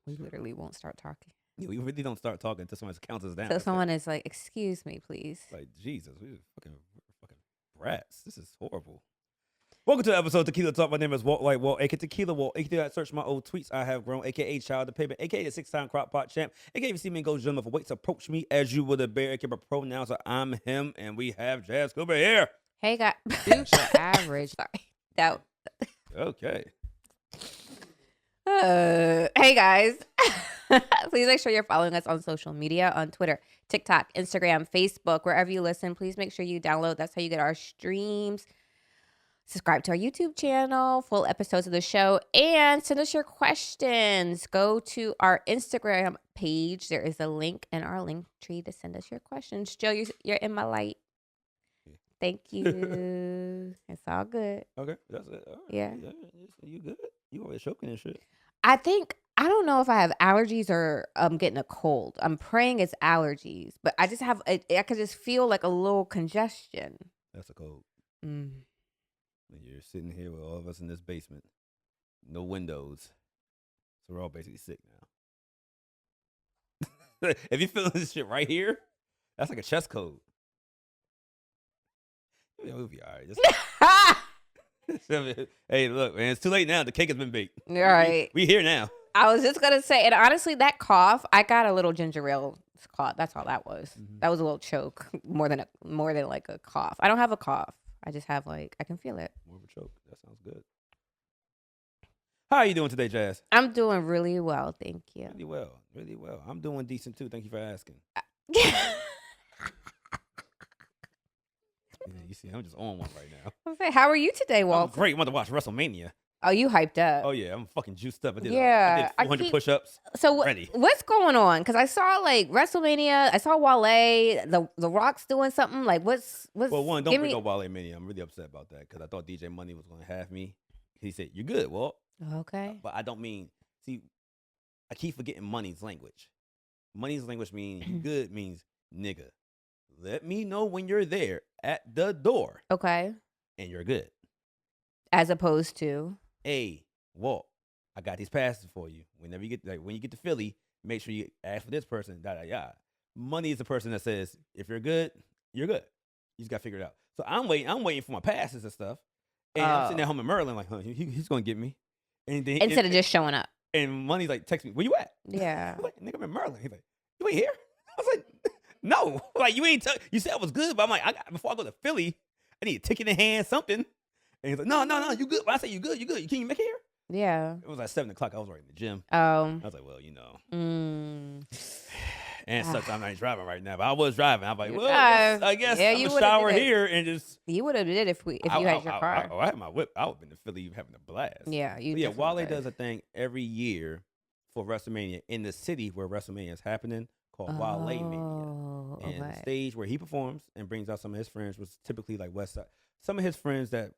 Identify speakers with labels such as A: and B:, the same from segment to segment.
A: We literally won't start talking.
B: Yeah, we really don't start talking until someone counts us down.
A: So someone is like, "Excuse me, please."
B: Like, Jesus, we're fucking brats. This is horrible. Welcome to the episode of Tequila Talk. My name is Walt, like Walt, aka Tequila Walt, aka search my old tweets. I have grown, aka Child of Payment, aka the 6-time crop pot champ, aka if you see me in Go Gym of weights, approach me as you would a bear, aka a pronouncer. I'm him, and we have Jas Cooper here.
A: Hey, guys. Future average. Sorry. That.
B: Okay.
A: Hey, guys. Please make sure you're following us on social media, on Twitter, TikTok, Instagram, Facebook, wherever you listen. Please make sure you download. That's how you get our streams. Subscribe to our YouTube channel, full episodes of the show, and send us your questions. Go to our Instagram page. There is a link in our link tree to send us your questions. Joe, you're in my light. Thank you. It's all good.
B: Okay, that's it. All right.
A: Yeah.
B: You good? You always choking and shit.
A: I don't know if I have allergies or I'm getting a cold. I'm praying it's allergies, but I just have, I could just feel like a little congestion.
B: That's a cold.
A: Mm.
B: You're sitting here with all of us in this basement. No windows. So we're all basically sick now. If you feeling this shit right here, that's like a chest cold. Yeah, we'll be all right. Hey, look, man, it's too late now. The cake has been baked.
A: All right.
B: We here now.
A: I was just going to say, and honestly, that cough, I got a little ginger ale cough. That's all that was.
B: Mhm.
A: That was a little choke more than like a cough. I don't have a cough. I just have I can feel it.
B: More of a choke. That sounds good. How are you doing today, Jas?
A: I'm doing really well. Thank you.
B: Really well. Really well. I'm doing decent too. Thank you for asking.
A: Yeah,
B: You see, I'm just on one right now.
A: okay. How are you today,
B: I'm
A: Walt?
B: great. I'm about to watch WrestleMania.
A: Oh, you hyped up.
B: Oh, yeah. I'm fucking juiced up. I
A: Yeah, I
B: did 400
A: keep-
B: push-ups.
A: So
B: Ready.
A: what's going on? Because I saw WrestleMania. I saw Wale. The Rock's doing something. Like what's?
B: Well, one, don't
A: give
B: bring
A: me-
B: up Wale Mania. I'm really upset about that because I thought DJ Money was going to have me. He said, "You're good, Walt."
A: Okay.
B: But I don't mean, see, I keep forgetting Money's language. Money's language means you good means nigga. Let me know when you're there at the door
A: Okay.
B: and you're good.
A: As opposed to.
B: Hey, Walt, I got these passes for you. Whenever you get when you get to Philly, make sure you ask for this person. Money is the person that says if you're good, you're good. You just got to figure it out. So I'm waiting for my passes and stuff. And I'm sitting at home in Maryland, like, he's gonna get me. And then
A: Instead of just showing up.
B: and Money's like, text me, where you at?
A: Yeah.
B: I'm like, nigga, I'm in Maryland. He's like, you ain't here? I was like, no. Like, you ain't you said I was good, but I'm like, before I go to Philly, I need a ticket in hand, something. And he's like, no, you good. But I said, you good. Can you make it here?
A: Yeah.
B: It was like 7 o'clock. I was already in the gym.
A: Oh.
B: I was like, well,
A: Mm.
B: And it sucks I'm not driving right now, but I was driving. I'm like,
A: You
B: well,
A: drive.
B: I guess
A: Yeah,
B: I'm
A: you
B: going to
A: would've
B: shower
A: did it.
B: here and just.
A: You would have did if you had your car.
B: I had my whip. I would have been to Philly having a blast.
A: Yeah. You.
B: But yeah,
A: definitely
B: Wale
A: would.
B: does a thing every year for WrestleMania in the city where WrestleMania is happening called Wale Mania.
A: Oh,
B: And the
A: okay.
B: stage where he performs and brings out some of his friends was typically like West Side. Some of his friends that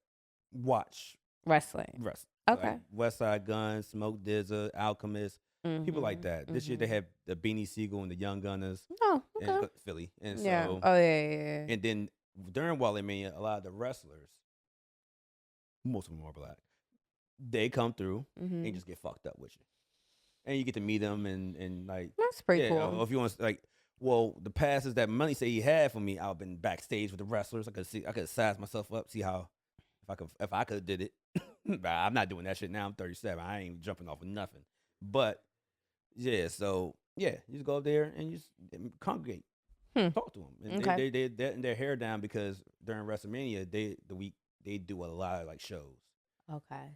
B: watch
A: Wrestling.
B: wrestling.
A: Okay.
B: Like West Side Gun, Smoke DZA, Alchemist, people like that. This year they had the Beanie Siegel and the Young Gunners
A: Oh,
B: in
A: okay.
B: Philly. And
A: Yeah.
B: so,
A: Oh, yeah.
B: and then during Wale Mania, a lot of the wrestlers, most of them are black, they come through
A: Mm-hmm.
B: and just get fucked up with you. And you get to meet them and like,
A: That's pretty
B: yeah,
A: cool.
B: or if you want to, like, well, the passes that Money say he had for me, I've been backstage with the wrestlers. I could size myself up, see how if I could did it. But I'm not doing that shit now. I'm 37. I ain't jumping off of nothing. But yeah, so yeah, you just go up there and you just congregate, talk to them. And
A: Okay.
B: they letting their hair down because during WrestleMania, they do a lot of like shows.
A: Okay.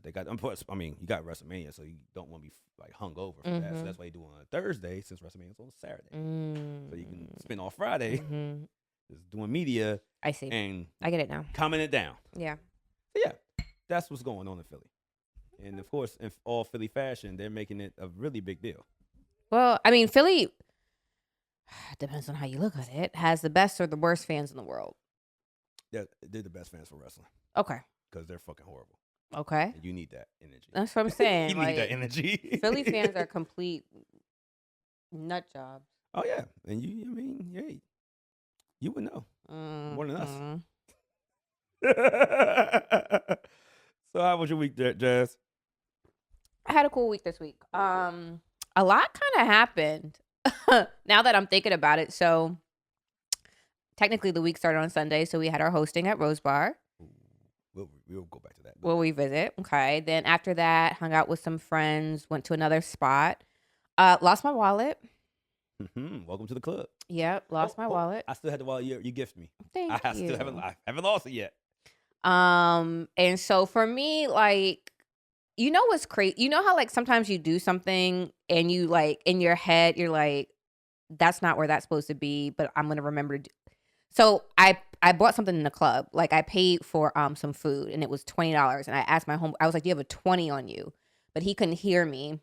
B: They got. You got WrestleMania, so you don't want to be like hungover for that. So that's why you do it on a Thursday since WrestleMania's on a Saturday. So you can spend all Friday just doing media
A: I see.
B: and
A: I get it now.
B: calming it down.
A: Yeah.
B: So yeah, that's what's going on in Philly. And of course, in all Philly fashion, they're making it a really big deal.
A: Well, I mean, Philly, depends on how you look at it, has the best or the worst fans in the world.
B: They're the best fans for wrestling
A: Okay.
B: because they're fucking horrible.
A: Okay.
B: And you need that energy.
A: That's what I'm saying.
B: You need that energy.
A: Philly fans are complete nut jobs.
B: Oh yeah, and hey, you would know more than us.
A: Mhm.
B: So how was your week, Jas?
A: I had a cool week this week. A lot kind of happened now that I'm thinking about it. So technically the week started on Sunday. So we had our hosting at Rose Bar.
B: We'll go back to that.
A: We'll revisit. Okay. Then after that, hung out with some friends, went to another spot. Lost my wallet.
B: Welcome to the club.
A: Yep. Lost my wallet.
B: I still had the wallet you gifted me.
A: Thank
B: I
A: you.
B: still haven't lost it yet.
A: And so for me, like, you know what's crazy? You know how like sometimes you do something and you like in your head, you're like, that's not where that's supposed to be, but I'm gonna remember to do. So I bought something in the club. Like I paid for some food and it was $20. And I asked my home, I was like, do you have a 20 on you? But he couldn't hear me.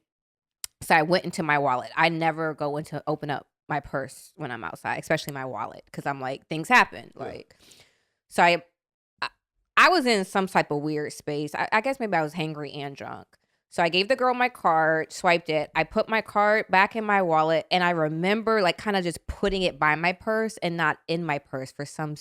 A: So I went into my wallet. I never go into open up my purse when I'm outside, especially my wallet, because I'm like, things happen.
B: Yeah.
A: Like, so I was in some type of weird space. I guess maybe I was hangry and drunk. So I gave the girl my card, swiped it. I put my card back in my wallet, and I remember like kind of just putting it by my purse and not in my purse for some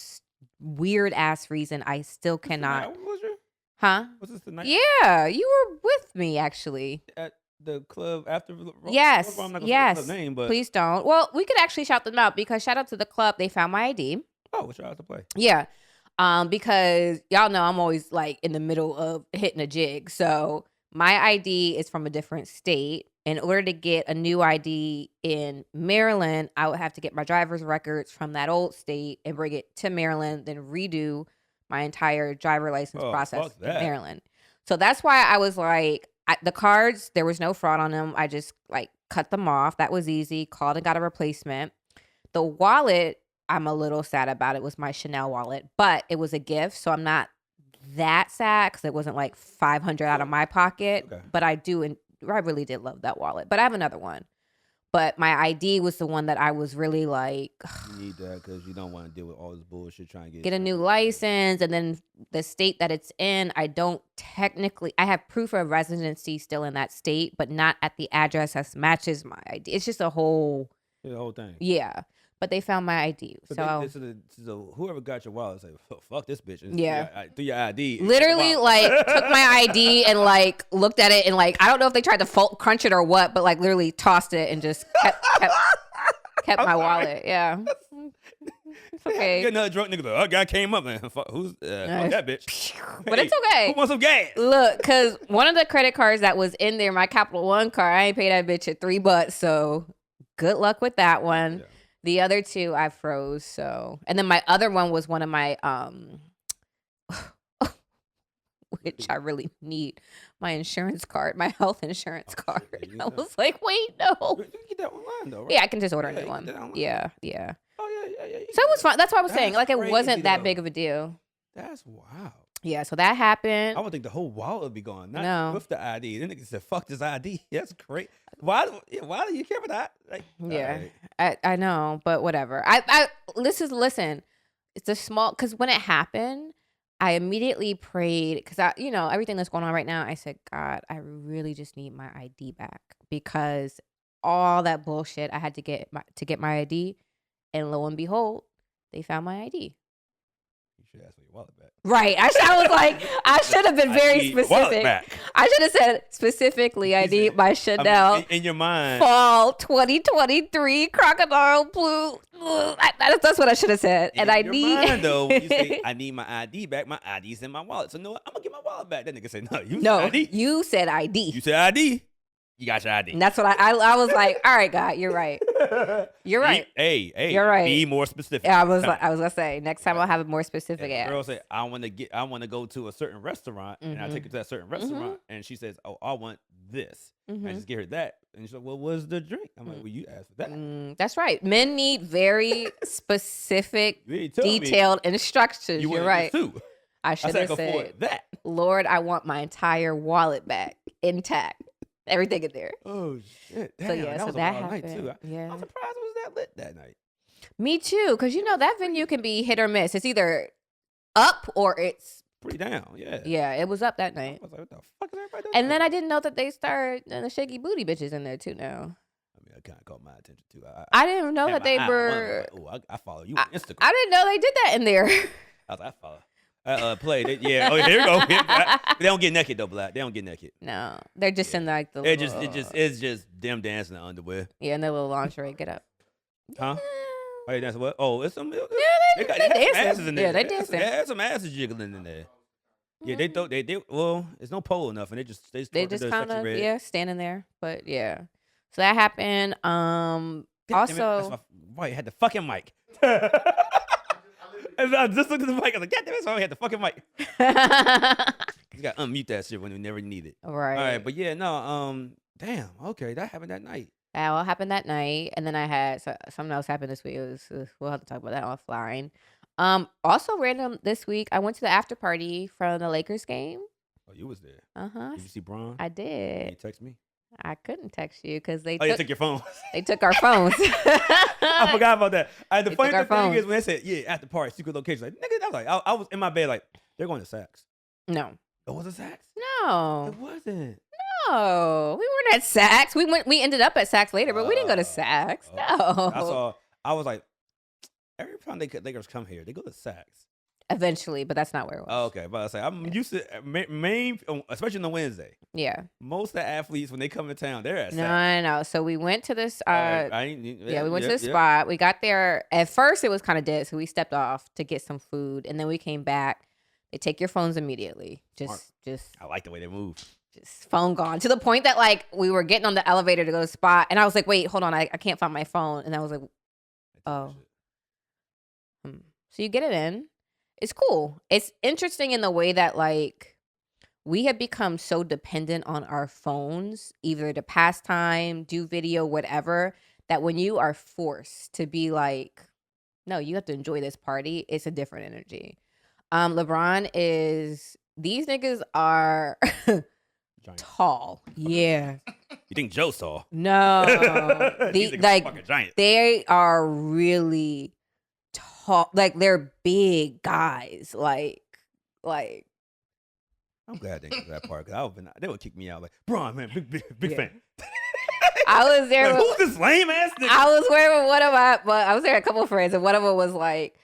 A: weird ass reason. I still cannot.
B: What was your?
A: Huh?
B: Was this the night?
A: Yeah, you were with me actually.
B: At the club after.
A: Yes.
B: I'm not gonna
A: Yes.
B: say the club name, but
A: Please don't. Well, we could actually shout them out because shout out to the club. They found my ID.
B: oh, what y'all have to play?
A: Yeah. Because y'all know I'm always like in the middle of hitting a jig. So my ID is from a different state. In order to get a new ID in Maryland, I would have to get my driver's records from that old state and bring it to Maryland, then redo my entire driver license
B: Oh,
A: process
B: fuck
A: in
B: that.
A: Maryland. So that's why I was like, the cards, there was no fraud on them. I just like cut them off. That was easy. Called and got a replacement. The wallet, I'm a little sad about. It was my Chanel wallet, but it was a gift. So I'm not that sad because it wasn't like $500 out of my pocket.
B: Okay.
A: But I do, and I really did love that wallet. But I have another one. But my ID was the one that I was really like,
B: You need that because you don't want to deal with all this bullshit trying to
A: get a new license. And then the state that it's in, I don't technically, I have proof of residency still in that state, but not at the address that matches my ID. It's just a whole,
B: the whole thing.
A: yeah. But they found my ID.
B: So whoever got your wallet say, fuck this bitch. And
A: Yeah.
B: through your ID.
A: Literally, like, took my ID and, like, looked at it and, like, I don't know if they tried to crunch it or what, but, like, literally tossed it and just kept my wallet. Yeah. It's okay.
B: Get another drunk nigga. A guy came up and fuck that bitch.
A: But it's okay.
B: Who wants some gas?
A: Look, because one of the credit cards that was in there, my Capital One card, I ain't paid that bitch at $3, so good luck with that one.
B: Yeah.
A: The other two I froze, so. And then my other one was one of my, which I really need, my insurance card, my health insurance card.
B: Shit,
A: I was like, wait, no.
B: You can get that online though, right?
A: Yeah, I can just order a
B: Yeah,
A: new
B: you
A: one.
B: can get that online.
A: Yeah.
B: Oh yeah.
A: So it was fun. That's what I was saying.
B: That's
A: Like, it wasn't
B: crazy,
A: that
B: though.
A: big of a deal.
B: That's wild.
A: Yeah, so that happened.
B: I would think the whole wallet would be gone, not
A: No.
B: with the ID. Then nigga said, "Fuck this ID." That's great. Why do you care about that? Like,
A: Yeah,
B: alright.
A: I know, but whatever. I listen. It's a small, because when it happened, I immediately prayed because everything that's going on right now. I said, God, I really just need my ID back because all that bullshit I had to get my ID, and lo and behold, they found my ID.
B: You should ask for your wallet back.
A: Right. I was like, I should have been
B: I
A: very
B: need my wallet
A: specific.
B: back.
A: I should have said specifically, I
B: You
A: need
B: said-
A: my
B: I mean,
A: Chanel
B: in your mind.
A: Fall 2023 crocodile blue. That's what I should have said. And
B: in
A: I
B: your
A: need.
B: mind, though, you say, I need my ID back. My ID's in my wallet. So, no, I'm going to get my wallet back. That nigga said, no, you
A: No,
B: said ID.
A: you said ID.
B: You said ID. You got your ID.
A: And that's what I was like, all right, God, you're right. You're right.
B: Hey,
A: You're right.
B: Be more specific.
A: Yeah, I was gonna say next time I'll have a more specific
B: And the
A: ad.
B: girl said, I want to go to a certain restaurant, and I take her to that certain restaurant, and she says, oh, I want this. And I just give her that, and she's like, well, what's the drink? I'm like, well, you asked for that.
A: That's right. Men need very specific,
B: You ain't telling me
A: detailed instructions.
B: you
A: You're
B: wanted
A: right.
B: this too.
A: I
B: I
A: should
B: said I
A: have
B: can afford
A: said,
B: that.
A: Lord, I want my entire wallet back intact. Everything in there.
B: Oh shit! Damn,
A: So yeah,
B: that
A: so
B: was
A: that
B: a wild
A: happened.
B: night too.
A: Yeah.
B: I'm surprised it was that lit that night.
A: Me too, because that venue can be hit or miss. It's either up or it's
B: Pretty down, yeah.
A: yeah. It was up that
B: I
A: night,
B: was like, what the fuck is everybody doing?
A: and then I didn't know that they started the shaky booty bitches in there too. Now
B: I mean, it kind of caught my attention too.
A: I didn't know
B: had
A: that
B: my
A: they
B: eye on one of them,
A: were.
B: like, I follow you on Instagram.
A: I didn't know they did that in there.
B: I was like, I follow. Play. Yeah. Oh, here we go. They don't get naked though, Black. They don't get naked.
A: No, they're just in like the.
B: It's just them dancing in underwear.
A: Yeah, and their little lingerie. Get up.
B: Huh? Oh, they dancing what? Oh, it's some.
A: Yeah,
B: they got
A: dancing.
B: asses in there.
A: Yeah, they dancing.
B: They had some asses jiggling in there. Yeah, they thought they did. Well, it's no pole enough, and they just
A: kind of standing there. But yeah, so that happened. Also,
B: why you had the fucking mic. And I just looked at the mic. I was like, God damn it, so I had the fucking mic. You got to unmute that shit when we never need it.
A: Right.
B: All right, but yeah, no, damn, okay, that happened that night.
A: That all happened that night, and then I had something else happened this week. We'll have to talk about that offline. Also random this week, I went to the after party from the Lakers game.
B: Oh, you was there.
A: Did
B: you see Bron?
A: I did.
B: You text me?
A: I couldn't text you because they
B: took your phone.
A: They took our phones.
B: I forgot about that. The funny thing is when they said, yeah, after party, secret location, like, nigga, that was like, I was in my bed like, they're going to Saks.
A: No.
B: It wasn't Saks?
A: No.
B: It wasn't.
A: No. We weren't at Saks. We ended up at Saks later, but we didn't go to Saks. No.
B: I was like, every time Lakers come here, they go to Saks.
A: Eventually, but that's not where it was.
B: Oh, okay, but I was like, I'm used to especially on the Wednesday.
A: Yeah.
B: Most of the athletes when they come to town, they're at Saks.
A: No. So we went to this. We went to the
B: spot.
A: spot. We got there. At first, it was kind of dead, so we stepped off to get some food, and then we came back. They take your phones immediately. Just.
B: I like the way they move.
A: Just phone gone to the point that like we were getting on the elevator to go to the spot, and I was like, wait, hold on, I can't find my phone, and I was like, oh. So you get it in. It's cool. It's interesting in the way that like we have become so dependent on our phones, either to pass time, do video, whatever, that when you are forced to be like, no, you have to enjoy this party, it's a different energy. These niggas are tall. Yeah.
B: You think Joe's tall?
A: No.
B: He's like fucking giant.
A: They are really tall. Like they're big guys. Like
B: I'm glad they didn't go to that part because they would kick me out. Like, bro, man, big fan.
A: I was there.
B: Like, who's this lame ass nigga?
A: I was there with one of my, but I was there with a couple of friends, and one of them was like,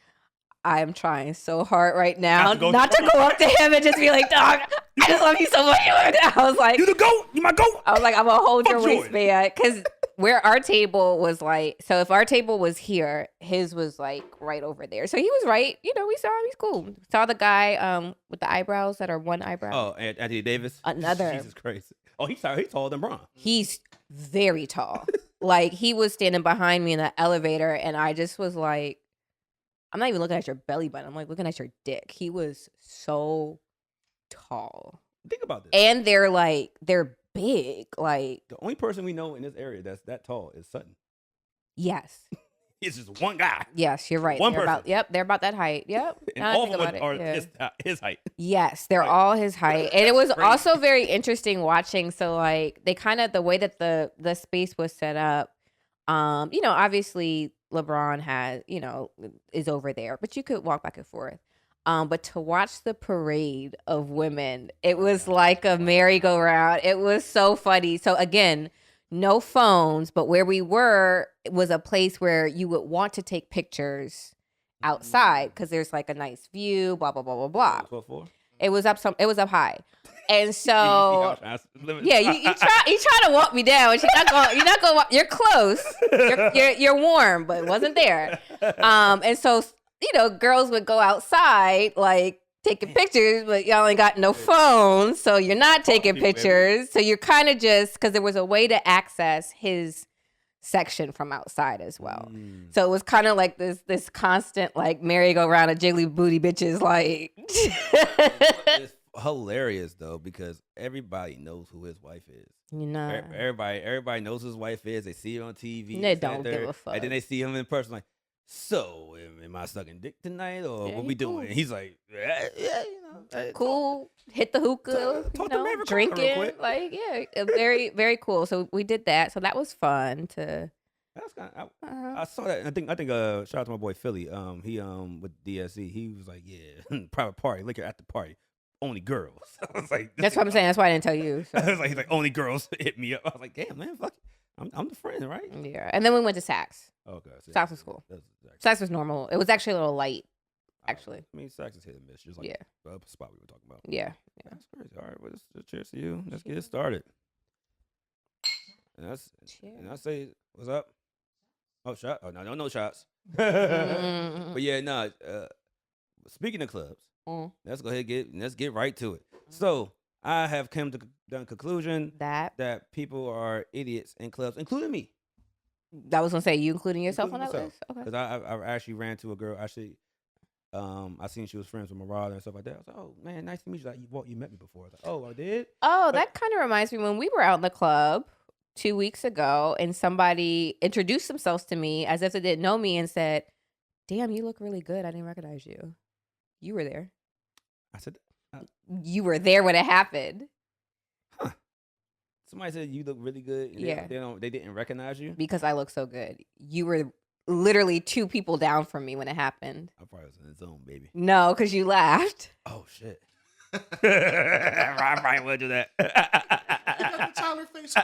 A: I am trying so hard right now not to go up to him and just be like, dog, I just love you so much. I was like,
B: you the GOAT, you my GOAT.
A: I was like, I'm gonna hold your waistband because where our table was like, so if our table was here, his was like right over there. So he was right. You know, we saw him. He's cool. Saw the guy with the eyebrows that are one eyebrow.
B: Oh, Anthony Davis.
A: Another.
B: Jesus Christ. Oh, he's taller than Bron.
A: He's very tall. Like he was standing behind me in the elevator, and I just was like, I'm not even looking at your belly button. I'm like looking at your dick. He was so tall.
B: Think about this.
A: And they're big. Like
B: the only person we know in this area that's that tall is Sutton.
A: Yes.
B: It's just one guy.
A: Yes, you're right.
B: One person.
A: They're about that height. Yep.
B: And all of them are his height.
A: Yes, they're all his height. And it was also very interesting watching. So like they kind of the way that the space was set up, obviously LeBron has, is over there, but you could walk back and forth. But to watch the parade of women, it was like a merry-go-round. It was so funny. So again, no phones, but where we were was a place where you would want to take pictures outside because there's like a nice view, blah, blah, blah, blah, blah.
B: What for?
A: It was up high. And so, yeah, you try to walk me down. You're not going. You're close. You're warm, but it wasn't there. And so, girls would go outside like taking pictures, but y'all ain't got no phones, so you're not taking pictures. So you're kind of just because there was a way to access his section from outside as well. So it was kind of like this constant like merry-go-round of jiggly booty bitches like.
B: It's hilarious though because everybody knows who his wife is. Everybody knows who his wife is. They see it on TV.
A: They don't give a fuck.
B: And then they see him in person like, so am I sucking dick tonight or what we doing? And he's like,
A: cool. Hit the hookah, drinking. Like, yeah, very, very cool. So we did that. So that was fun to.
B: That's kind of, I saw that. And I think shout out to my boy Philly. He with DSE. He was like, yeah, private party, liquor at the party. Only girls. I was like,
A: that's what I'm saying. That's why I didn't tell you. So.
B: I was like, he's like, only girls hit me up. I was like, damn, man, fuck. I'm the friend, right?
A: Yeah. And then we went to Saks.
B: Okay.
A: Saks was cool. Saks was normal. It was actually a little light. actually.
B: I mean, sex is hit and miss, just like the other spot we were talking about.
A: Yeah.
B: That's crazy. All right, well, cheers to you. Let's get started. And I say, what's up? Oh, shot. Oh, no shots. But yeah, no. Speaking of clubs, let's go ahead and let's get right to it. So I have come to the conclusion that people are idiots in clubs, including me.
A: I was gonna say, you including yourself on that list? Okay.
B: Because I actually ran to a girl. Actually, I seen she was friends with Marada and stuff like that. I was like, oh man, nice to meet you. Like, you met me before. I was like, oh, I did.
A: Oh, that kind of reminds me when we were out in the club 2 weeks ago, and somebody introduced themselves to me as if they didn't know me and said, "Damn, you look really good. I didn't recognize you. You were there."
B: I said,
A: "You were there when it happened."
B: Huh. Somebody said you look really good. They didn't recognize you
A: because I look so good. You were literally 2 people down from me when it happened.
B: I probably was in the zone, baby.
A: No, because you laughed.
B: Oh shit. I probably would do that.
C: You got the Tyler face.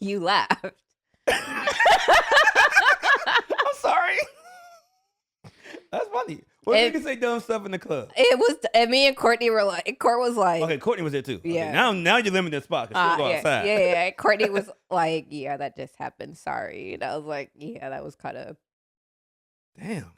A: You laughed.
B: I'm sorry. That's funny. What did you say dumb stuff in the club?
A: It was, and me and Courtney were like, Court was like,
B: okay, Courtney was there too.
A: Yeah.
B: Okay, now you're limiting the spot. Go outside.
A: Yeah. Courtney was like, yeah, that just happened. Sorry. And I was like, yeah, that was kind of
B: damn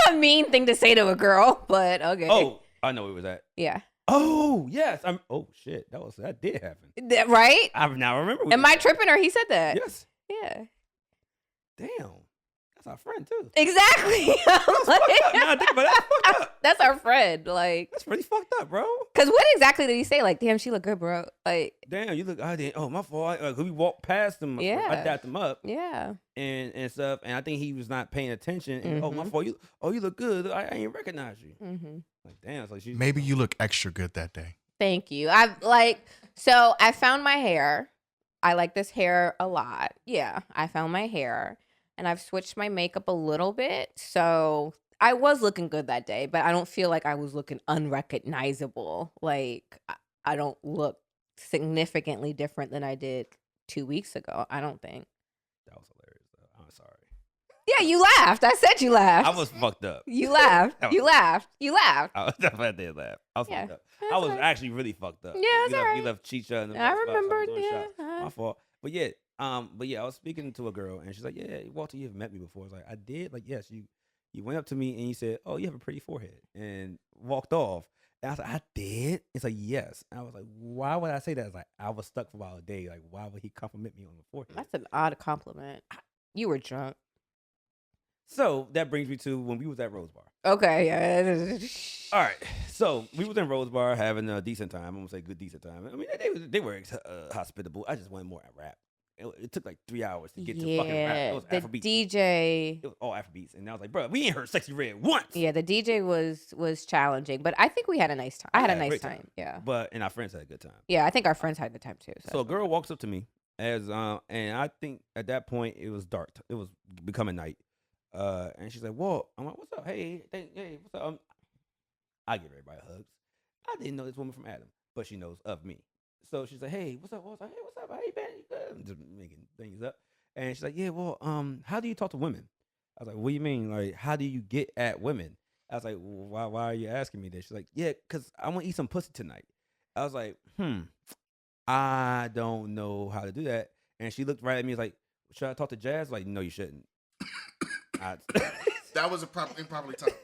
A: a mean thing to say to a girl, but okay.
B: Oh, I know where it was at.
A: Yeah.
B: Oh yes. Oh shit. That did happen.
A: Right?
B: I now remember.
A: Am I tripping or he said that?
B: Yes.
A: Yeah.
B: Damn. That's our friend too.
A: Exactly.
B: Nah, think about that. That's fucked up.
A: That's our friend. Like,
B: that's pretty fucked up, bro.
A: Because what exactly did he say? Like, damn, she look good, bro. Like,
B: damn, you look. Oh, my fault. We walked past him.
A: Yeah.
B: I dapped him up.
A: Yeah.
B: And stuff. And I think he was not paying attention. And, oh, my fault. You look good. I ain't recognize you. Like, damn. So
C: maybe you look extra good that day.
A: Thank you. I found my hair. I like this hair a lot. Yeah, I found my hair. And I've switched my makeup a little bit. So I was looking good that day, but I don't feel like I was looking unrecognizable. Like, I don't look significantly different than I did 2 weeks ago. I don't think.
B: That was hilarious, though. I'm sorry.
A: Yeah, you laughed. I said you laughed.
B: I was fucked up.
A: You laughed. You laughed.
B: I definitely did laugh. I was fucked up. I was actually really fucked up.
A: Yeah, that's all right.
B: We left Chicha in the
A: I remember.
B: Yeah. My fault. But yeah, I was speaking to a girl and she's like, yeah, Walter, you've met me before. I was like, I did? Like, yes, you went up to me and you said, oh, you have a pretty forehead, and walked off. And I was like, I did? It's like, yes. And I was like, why would I say that? It's like, I was stuck for about a day. Like, why would he compliment me on the forehead?
A: That's an odd compliment. You were drunk.
B: So that brings me to when we was at Rose Bar.
A: Okay, yeah.
B: All right. So we was in Rose Bar having a decent time. I'm gonna say good, decent time. I mean, they were hospitable. I just wanted more at rap. It took like 3 hours to get to fucking rap. It was Afrobeats.
A: DJ.
B: It was all Afrobeats, and I was like, bro, we ain't heard Sexy Red once.
A: Yeah, the DJ was challenging, but I think we had a nice time. I had a nice time. Yeah.
B: And our friends had a good time.
A: Yeah, I think our friends had a good time too.
B: So a girl walks up to me and I think at that point it was dark. It was becoming night. And she's like, "Walt," I'm like, "What's up? Hey, what's up?" I give everybody hugs. I didn't know this woman from Adam, but she knows of me. So she's like, "Hey, what's up?" Walt? Hey, what's up? Hey, man, you good? I'm just making things up. And she's like, "Yeah, well, how do you talk to women?" I was like, "What do you mean? Like, how do you get at women?" I was like, well, "Why are you asking me this?" She's like, "Yeah, cause I want to eat some pussy tonight." I was like, I don't know how to do that. And she looked right at me, like, "Should I talk to Jazz?" Like, no, you shouldn't.
C: That was improperly timed.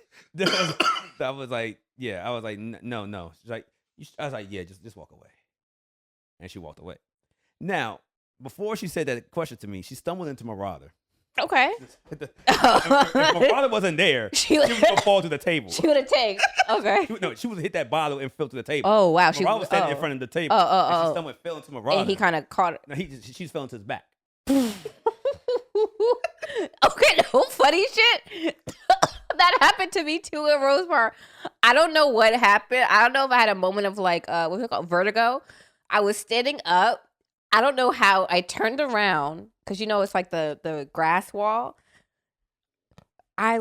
B: That was like, yeah. I was like, no. She's like, I was like, yeah, just walk away. And she walked away. Now, before she said that question to me, she stumbled into Marauder.
A: Okay.
B: If Marauder wasn't there, she was gonna fall to the table.
A: She would have taken. Okay.
B: She would have hit that bottle and fell to the table.
A: Oh wow.
B: Marauder was standing in front of the table. And she stumbled and fell into Marauder.
A: And he kind of caught it.
B: No, she fell into his back.
A: Okay, no funny shit. That happened to me too at Rose Bar. I don't know what happened. I don't know if I had a moment of like what's it called, vertigo. I was standing up. I don't know how I turned around because it's like the grass wall. I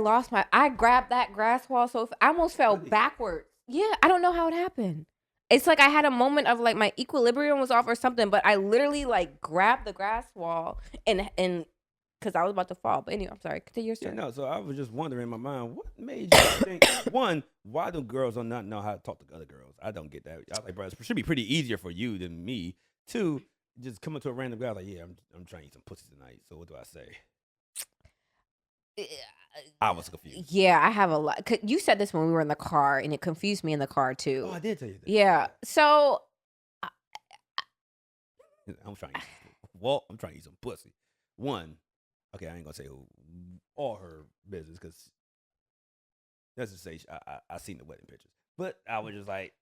A: grabbed that grass wall, so I almost fell backwards. Yeah, I don't know how it happened. It's like I had a moment of like my equilibrium was off or something, but I literally like grabbed the grass wall and because I was about to fall. But anyway, I'm sorry. Continue your
B: Yeah,
A: story.
B: no. So I was just wondering in my mind, what made you think? One, why do girls do not know how to talk to other girls? I don't get that. I was like, bro, it should be pretty easier for you than me. Two, just coming to a random guy like, yeah, I'm trying to eat some pussy tonight. So what do I say? I was confused.
A: Yeah, I have a lot. You said this when we were in the car, and it confused me in the car too.
B: Oh, I did tell you that.
A: Yeah. So
B: I'm trying to eat Walt, I'm trying to eat some pussy. One, okay, I ain't gonna say who, all her business, because let's just say I seen the wedding pictures. But I was just like,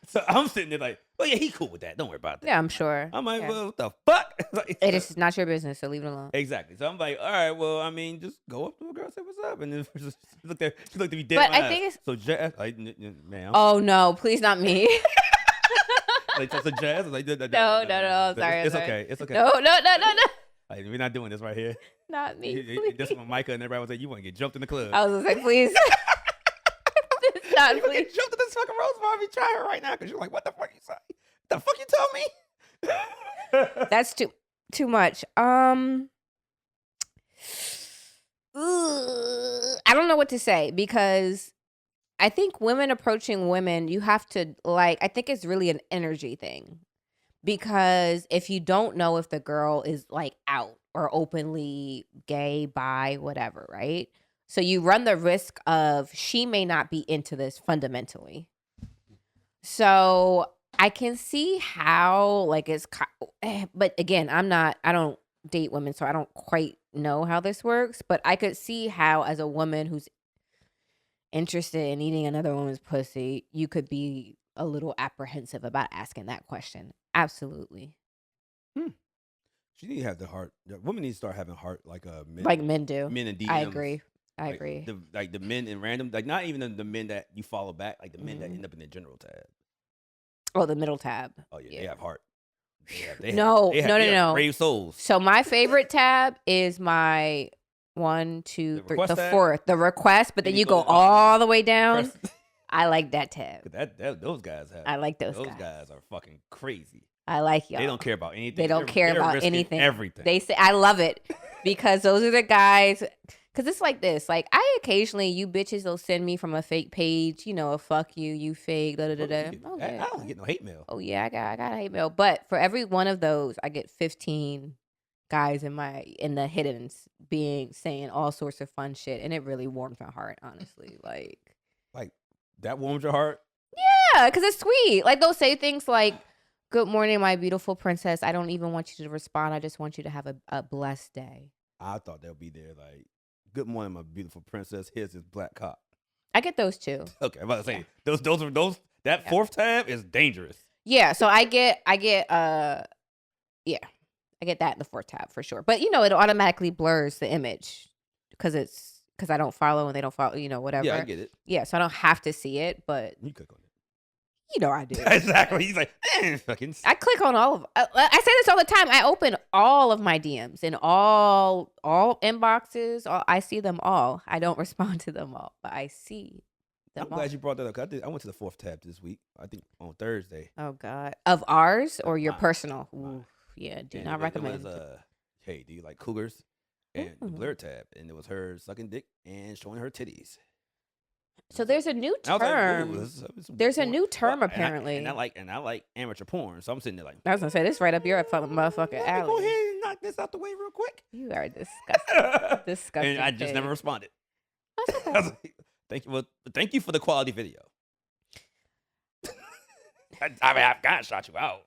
B: so I'm sitting there like, oh yeah, he cool with that. Don't worry about that.
A: yeah, I'm sure.
B: I'm like,
A: Yeah.
B: well, what the fuck? Like,
A: It is not your business, so leave it alone.
B: exactly. So I'm like, all right, well, I mean, just go up to a girl, and say what's up, and then she looked at me dead.
A: But
B: in my
A: I
B: eyes.
A: think it's.
B: So Jazz, like, man,
A: Oh no, please not me.
B: like so Jazz, like,
A: No, I'm sorry.
B: It's
A: I'm sorry.
B: okay, it's okay.
A: No.
B: Like, we're not doing this right here.
A: Not me.
B: This one, Micah and everybody was like, you want to get jumped in the club.
A: I was gonna say, please. It's not,
B: You gonna
A: please.
B: get jumped in this fucking Rose Bar if you try her right now, because you're like, what the fuck you say? The fuck you told me?
A: That's too much. I don't know what to say, because I think women approaching women, you have to I think it's really an energy thing, because if you don't know if the girl is like out or openly gay, bi, whatever, right? So you run the risk of she may not be into this fundamentally. So I can see how but again, I don't date women, so I don't quite know how this works, but I could see how as a woman who's interested in eating another woman's pussy, you could be a little apprehensive about asking that question. Absolutely.
B: She need to have the heart. Women need to start having heart like men.
A: Like men do.
B: Men and DMs.
A: I agree. I
B: Like,
A: agree.
B: The men in random, like not even the men that you follow back, like the men that end up in the general tab.
A: Oh, the middle tab.
B: Oh yeah, they have heart.
A: No.
B: They have brave souls.
A: So my favorite tab is my 1, 2,
B: The
A: 3,
B: request
A: the
B: tab?
A: fourth, the request, but then you go all the way down. I like that tab.
B: Those guys have.
A: I like those
B: Those
A: guys.
B: guys are fucking crazy.
A: I like y'all.
B: They don't care about anything.
A: They don't care
B: They're
A: about
B: risking
A: anything.
B: Everything.
A: They say, I love it, because those are the guys. Because it's like this. Like, I occasionally, you bitches will send me from a fake page, a fuck you, you fake, da da da da. Oh,
B: I
A: yeah.
B: don't get no hate mail.
A: Oh, yeah, I got hate mail. But for every one of those, I get 15 guys in the hiddens saying all sorts of fun shit. And it really warms my heart, honestly. Like
B: That warms your heart.
A: yeah, because it's sweet. Like, they'll say things like, good morning, my beautiful princess. I don't even want you to respond. I just want you to have a blessed day.
B: I thought they'll be there like, good morning, my beautiful princess. Here's his black cock.
A: I get those too.
B: Okay, I'm about to say those that
A: Yeah.
B: fourth tab is dangerous.
A: Yeah, so I get I get that in the fourth tab for sure. But it automatically blurs the image because I don't follow and they don't follow, whatever.
B: Yeah, I get it.
A: Yeah, so I don't have to see it, but
B: You click on it.
A: I do.
B: Exactly. He's like, fucking.
A: I click on all of. I say this all the time. I open all of my DMs and all inboxes. I see them all. I don't respond to them all, but I see them
B: I'm
A: all.
B: glad you brought that up. 'Cause I went to the fourth tab this week. I think on Thursday.
A: Oh God, of ours or your
B: Mine.
A: personal?
B: Mine.
A: Ooh, yeah, do
B: And
A: not
B: it
A: recommend.
B: was, hey, do you like cougars? And the
A: Ooh.
B: blur tab, and it was her sucking dick and showing her titties.
A: So there's a new
B: And I was like,
A: term.
B: ooh, this is
A: There's a
B: porn.
A: new term,
B: Well,
A: apparently.
B: And I like amateur porn, so I'm sitting there like,
A: I was gonna say this right up your fucking motherfucking
B: let me go
A: alley.
B: ahead and knock this out the way real quick.
A: You are disgusting. Disgusting.
B: And I just
A: pig.
B: never responded.
A: That's
B: I
A: okay.
B: was like, thank you for the quality video. I mean, I've got shot you out.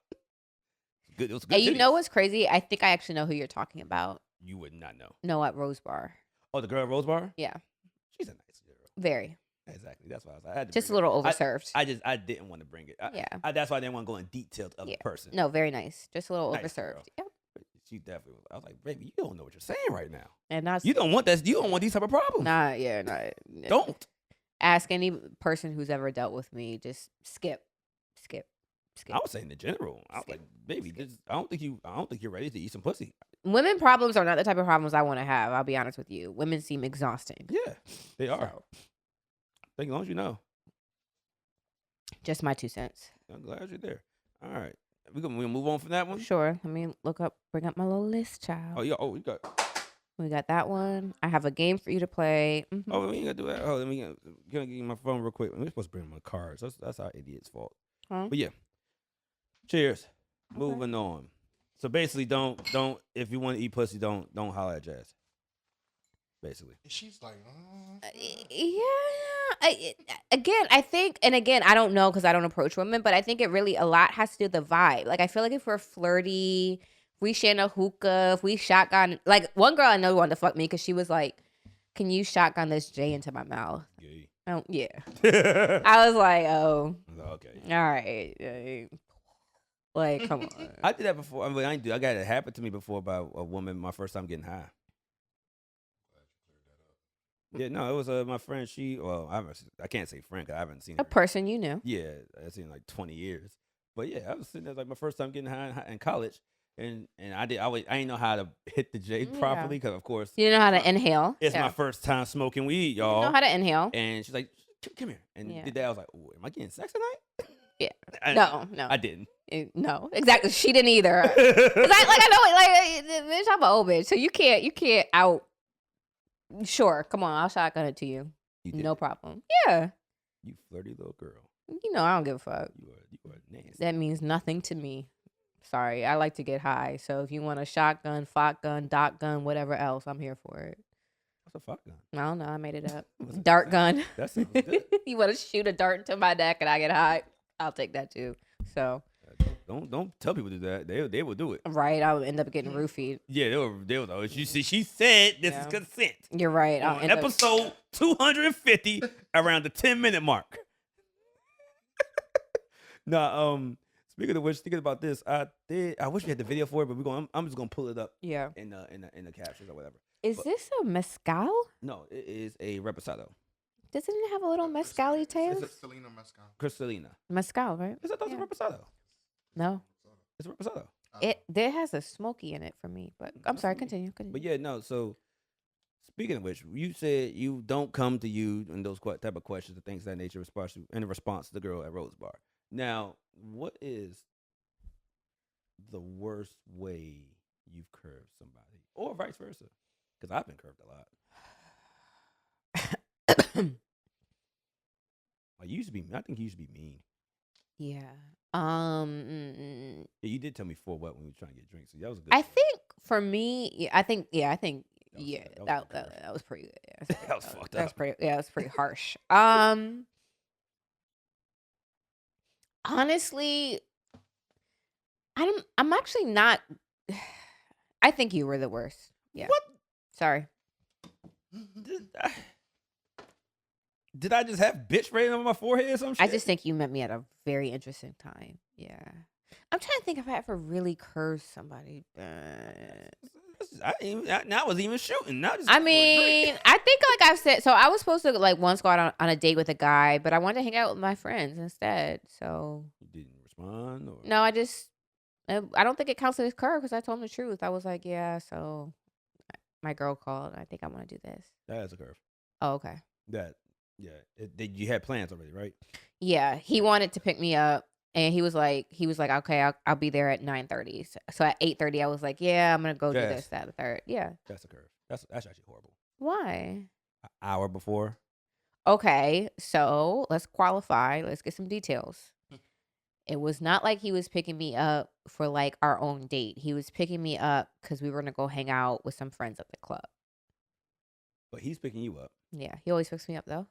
B: Good, it was good.
A: And you
B: titties.
A: know what's crazy? I think I actually know who you're talking about.
B: You would not know.
A: No, at Rose Bar.
B: Oh, the girl at Rose Bar?
A: Yeah,
B: She's a nice girl.
A: very.
B: Exactly. That's why I had to
A: Just a
B: bring it
A: little
B: up.
A: overserved.
B: I didn't want to bring it.
A: Yeah.
B: That's why I didn't want to go in detail of the person.
A: No, very nice. Just a little
B: Nice
A: overserved.
B: girl.
A: Yep.
B: She definitely was. I was like, baby, you don't know what you're saying right now.
A: And not
B: You don't want that. You don't want these type of problems.
A: not yeah, not
B: Don't.
A: ask any person who's ever dealt with me. Just skip.
B: I was saying in general. I was
A: Skip.
B: like, baby, I don't think you're ready to eat some pussy.
A: Women problems are not the type of problems I want to have. I'll be honest with you. Women seem exhausting.
B: Yeah, they are.
A: So,
B: I think as long as you know.
A: just my 2 cents.
B: I'm glad you're there. All right. We gonna move on from that one.
A: Sure. Let me bring up my little list, child.
B: Oh yeah. Oh, we got.
A: We got that one. I have a game for you to play. Mhm.
B: Oh, we ain't gotta do that. Oh, let me gonna give you my phone real quick. We're supposed to bring my cards. That's our idiot's fault.
A: Huh?
B: But yeah. Cheers.
A: Okay.
B: Moving on. So basically, don't if you want to eat pussy, don't holler at Jazz. Basically.
C: She's like,
A: Yeah. Again, I think, and again, I don't know because I don't approach women, but I think it really a lot has to do with the vibe. Like, I feel like if we're flirty, if we share a hookah, if we shotgun, like one girl I know wanted to fuck me because she was like, "Can you shotgun this J into my mouth?"
B: Gay.
A: Oh yeah. I was like, oh,
B: Okay.
A: all right. Like, come on.
B: I did that before. I mean, I got it happen to me before by a woman. My first time getting high. Yeah, no, it was my friend. I can't say friend because I haven't seen her.
A: A person you knew.
B: Yeah, I've seen like 20 years. But yeah, I was sitting there like my first time getting high in college, and I didn't know how to hit the J properly because of course
A: You didn't know how to inhale.
B: it's my first time smoking weed,
A: You
B: y'all.
A: know how to inhale.
B: And she's like, "Come here," and did that. I was like, "Oh, am I getting sex tonight?"
A: Yeah. No.
B: I didn't.
A: No, exactly. She didn't either. Cause I know it. Like, bitch, I'm an old bitch, so you can't out. Sure, come on, I'll shotgun it to you. No problem. Yeah.
B: You flirty little girl.
A: You know I don't give a fuck.
B: You are nasty.
A: That means nothing to me. Sorry, I like to get high. So if you want a shotgun, flock gun, dot gun, whatever else, I'm here for it.
B: What's a fuck gun?
A: I don't know. I made it up. Dart gun.
B: That sounds good.
A: You want to shoot a dart into my neck and I get high? I'll take that too. So.
B: Don't tell people to do that. They will do it.
A: Right, I would end up getting roofied.
B: Yeah, they will. You see, she said this is consent.
A: You're right.
B: On episode 250, around the 10-minute mark. Speaking of which, thinking about this, I wish we had the video for it, but I'm just gonna pull it up.
A: Yeah.
B: In the captions or whatever.
A: This a mezcal?
B: No, it is a reposado.
A: Doesn't it have a little mezcal-y taste?
C: Selena Mescal.
B: Cristalina.
A: Mezcal, right?
B: Is that a reposado?
A: No.
B: It's a reposado.
A: There has a smoky in it for me, but I'm sorry. Continue.
B: But yeah, no. So speaking of which, you said you don't come to you and those type of questions and things of that nature in response to the girl at Rose Bar. Now, what is the worst way you've curved somebody, or vice versa? Because I've been curved a lot. I think you used to be mean.
A: Yeah.
B: Yeah, you did tell me when we were trying to get drinks. So that was a good.
A: I think for me, that was pretty good. Yeah.
B: That was fucked up.
A: That's pretty. Yeah, that's pretty harsh. Honestly, I'm actually not. I think you were the worst. Yeah.
B: What?
A: Sorry.
B: Did I just have bitch rating on my forehead or some shit?
A: I just think you met me at a very interesting time. Yeah. I'm trying to think if I ever really cursed somebody.
B: I was even shooting.
A: I mean, I think like I've said, so I was supposed to like once go out on a date with a guy, but I wanted to hang out with my friends instead. So
B: you didn't respond? Or?
A: No, I don't think it counts as curve because I told him the truth. I was like, yeah, so my girl called. I think I want to do this.
B: That is a curve.
A: Oh, okay.
B: You had plans already, right?
A: Yeah, he wanted to pick me up. And he was like, okay, I'll be there at 9:30. So at 8:30, I was like, yeah, I'm gonna go do this, that, the third. Yeah,
B: that's a curve. That's actually horrible.
A: Why?
B: An hour before.
A: Okay, so let's qualify. Let's get some details. It was not like he was picking me up for like our own date. He was picking me up because we were gonna go hang out with some friends at the club.
B: But he's picking you up.
A: Yeah, he always picks me up though.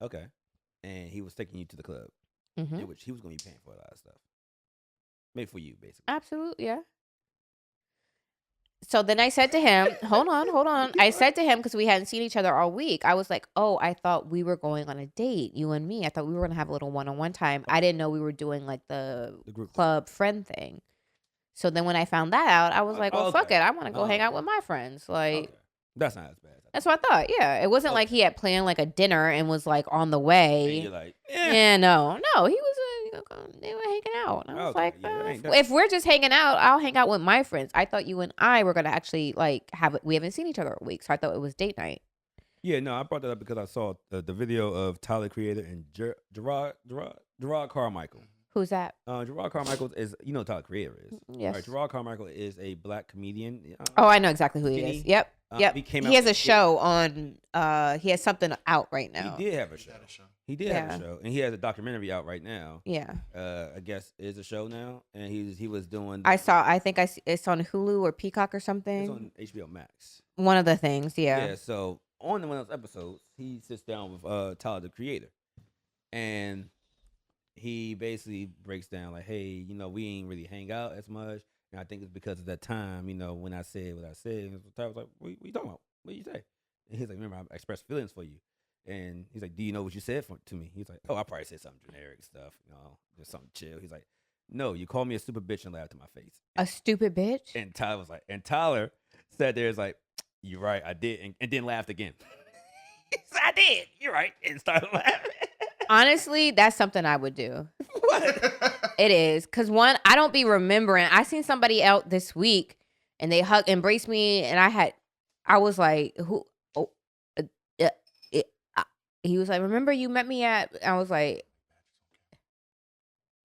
B: Okay, and he was taking you to the club.
A: Mm-hmm.
B: In which he was going to be paying for a lot of stuff. Made for you, basically.
A: Absolutely, yeah. So then I said to him, hold on. I said to him, because we hadn't seen each other all week, I was like, oh, I thought we were going on a date, you and me. I thought we were going to have a little one-on-one time. I didn't know we were doing like the group club friend thing. So then when I found that out, I was like, well, fuck it. I want to go hang out with my friends. Like,
B: that's not as bad.
A: That's what I thought. Yeah. It wasn't like he had planned like a dinner and was like on the way.
B: And you're like,
A: no. He was, they were hanging out. And I was like, if we're just hanging out, I'll hang out with my friends. I thought you and I were going to actually like we haven't seen each other a week. So I thought it was date night.
B: Yeah, no, I brought that up because I saw the video of Tyler Creator and Gerard Carmichael.
A: Who's that?
B: Gerard Carmichael is, you know who Tyler Creator is.
A: Yes.
B: All right, Gerard Carmichael is a black comedian.
A: Oh, I know exactly who he
B: Skinny.
A: is. Yep. Yep. He has a show on. He has something out right now.
B: He did have a show. He did have a show, and he has a documentary out right now.
A: Yeah.
B: I guess is a show now, and he was doing.
A: I think it's on Hulu or Peacock or something.
B: It's on HBO Max.
A: One of the things, yeah.
B: Yeah. So on one of those episodes, he sits down with Tyler the Creator, and he basically breaks down like, hey, you know, we ain't really hang out as much. And I think it's because of that time, you know, when I said what I said. And Tyler was like, what you talking about? What you say? And he's like, remember, I expressed feelings for you. And he's like, do you know what you said to me? He's like, oh, I probably said something generic stuff, you know, just something chill. He's like, no, you called me a stupid bitch and laughed in my face.
A: A stupid bitch?
B: And Tyler said there's like, you're right, I did. And then laughed again. He said, I did. You're right. And started laughing.
A: Honestly, that's something I would do.
B: What?
A: It is. Because one, I don't be remembering. I seen somebody out this week and they embraced me. And I was like, who? Oh, he was like, remember you met me at, I was like,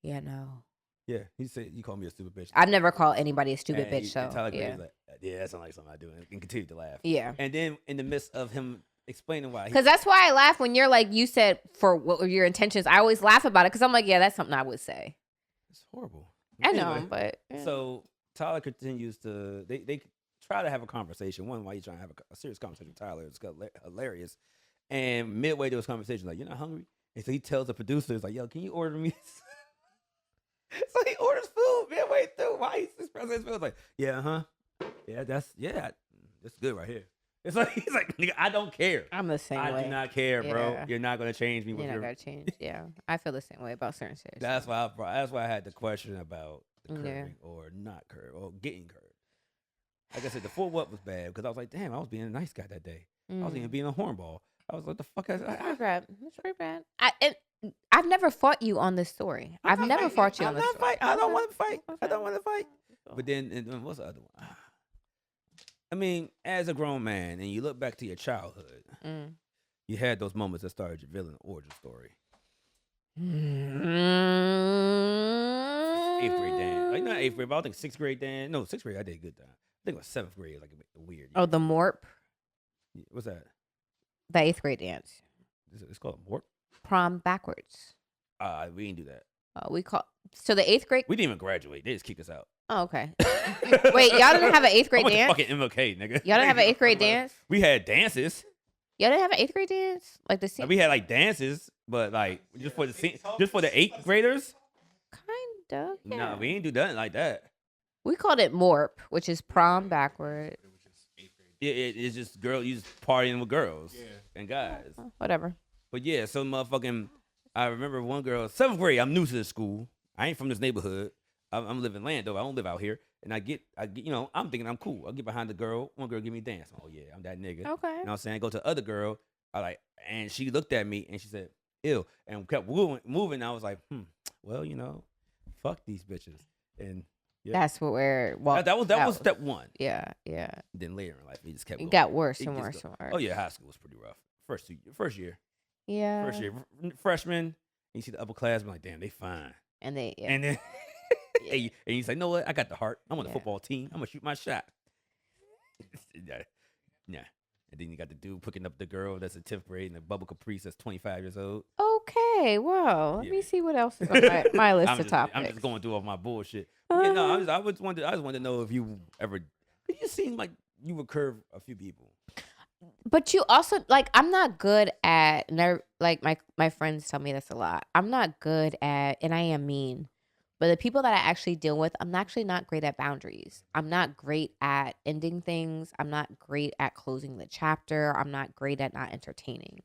A: yeah, no.
B: Yeah, he said you called me a stupid bitch.
A: I've never called anybody a stupid bitch. So,
B: and Tyler
A: yeah.
B: was like, yeah, that sounds like something I do. And continued to laugh.
A: Yeah.
B: And then in the midst of him explaining why.
A: Because that's why I laugh when you're like, you said for what were your intentions. I always laugh about it because I'm like, yeah, that's something I would say.
B: It's horrible.
A: I know,
B: Anyway,
A: but. Yeah.
B: So Tyler continues to, they try to have a conversation. One, why you trying to have a serious conversation with Tyler? It's hilarious. And midway to his conversation, like, you're not hungry? And so he tells the producer, he's like, yo, can you order me? So he orders food midway through. Why he's expressing his feelings? Like, yeah, that's good right here. It's like, he's like, nigga, I don't care.
A: I'm the same way.
B: I do not care, bro.
A: Yeah.
B: You're not gonna change me.
A: You're not gonna change. Yeah, I feel the same way about certain situations.
B: That's why I had the question about the curving or not curve or getting curved. Like I said, the full what was bad because I was like, damn, I was being a nice guy that day. I was even being a hornball. I was like, the fuck?
A: It's pretty bad. I've never fought you on this story. I've never fought you on this story.
B: I don't want to fight. I don't want to fight. But then, and what's the other one? I mean, as a grown man, and you look back to your childhood, you had those moments that started your villain origin story. 8th grade dance. Like, not 8th grade, but I think 6th grade dance. No, 6th grade, I did a good time. I think it was 7th grade, like a weird.
A: Oh, the Morp?
B: What's that?
A: The 8th grade dance.
B: It's called Morp?
A: Prom backwards.
B: We didn't do that.
A: So the 8th grade.
B: We didn't even graduate. They just kicked us out.
A: Oh, okay. Wait, y'all didn't have an 8th grade
B: I went
A: dance?
B: to fucking MLK, nigga.
A: Y'all didn't have an 8th grade dance?
B: We had dances.
A: Y'all didn't have an 8th grade dance? Like the scene?
B: We had like dances, but like just for the 8th graders.
A: Kind of. Yeah.
B: No, we ain't do nothing like that.
A: We called it Morp, which is prom backward.
B: It's just you just partying with girls and guys.
A: Whatever.
B: But yeah, so motherfucking, I remember one girl, 7th grade. I'm new to the school. I ain't from this neighborhood. I'm living in Lando. I don't live out here. And I get, you know, I'm thinking I'm cool. I get behind the girl. One girl give me a dance. Oh yeah, I'm that nigga.
A: Okay.
B: You know what I'm saying? I go to the other girl. And she looked at me and she said, ew, and kept moving. And I was like, well, you know, fuck these bitches. And yeah.
A: That's what we're. Well,
B: that was step one.
A: Yeah.
B: Then later in life, it just kept going.
A: It got worse and worse and worse.
B: Oh yeah, high school was pretty rough. First year.
A: Yeah.
B: First year, freshman. You see the upper class, like, damn, they fine.
A: And then
B: and you say, know what? I got the heart. I'm on the football team. I'm gonna shoot my shot. Yeah. And then you got the dude picking up the girl that's in 10th grade and the bubble caprice that's 25 years old.
A: Okay, well, let me see what else is on my list of topics.
B: I'm just going through all my bullshit. Yeah, no, I just wanted to know if you ever. You seem like you would curve a few people.
A: But you also I'm not good at my friends tell me this a lot. I'm not good at, and I am mean, but the people that I actually deal with, I'm actually not great at boundaries. I'm not great at ending things. I'm not great at closing the chapter. I'm not great at not entertaining.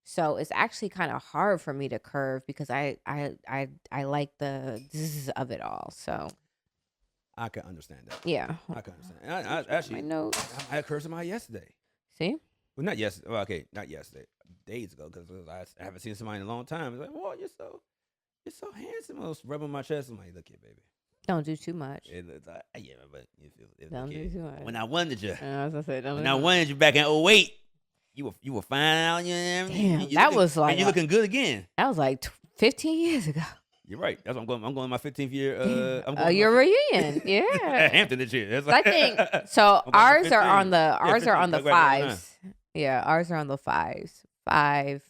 A: So it's actually kind of hard for me to curve because I like the zzz of it all. So
B: I can understand that.
A: Yeah,
B: I can understand. And I actually,
A: my notes.
B: I cursed somebody yesterday.
A: See?
B: Well, not yesterday. Well, okay, not yesterday. Days ago, because I haven't seen somebody in a long time. It's like, well, you're so handsome. I was rubbing my chest. I'm like, look here, baby.
A: Don't do too much.
B: It's like, yeah, but you feel.
A: Don't do too much.
B: When I wanted you.
A: I was gonna say,
B: when I wanted you back in 2008, you were fine out.
A: Damn, that was like
B: and you looking good again.
A: That was like 15 years ago.
B: You're right. That's what I'm going my 15th year. I'm going
A: Your
B: my
A: reunion, yeah.
B: Hampton this year. That's
A: I think so.
B: I'm going for
A: Ours are
B: 15.
A: on the
B: Yeah,
A: ours are
B: 15.
A: on the
B: I graduated in 09.
A: fives. Yeah, ours are on the fives. 5,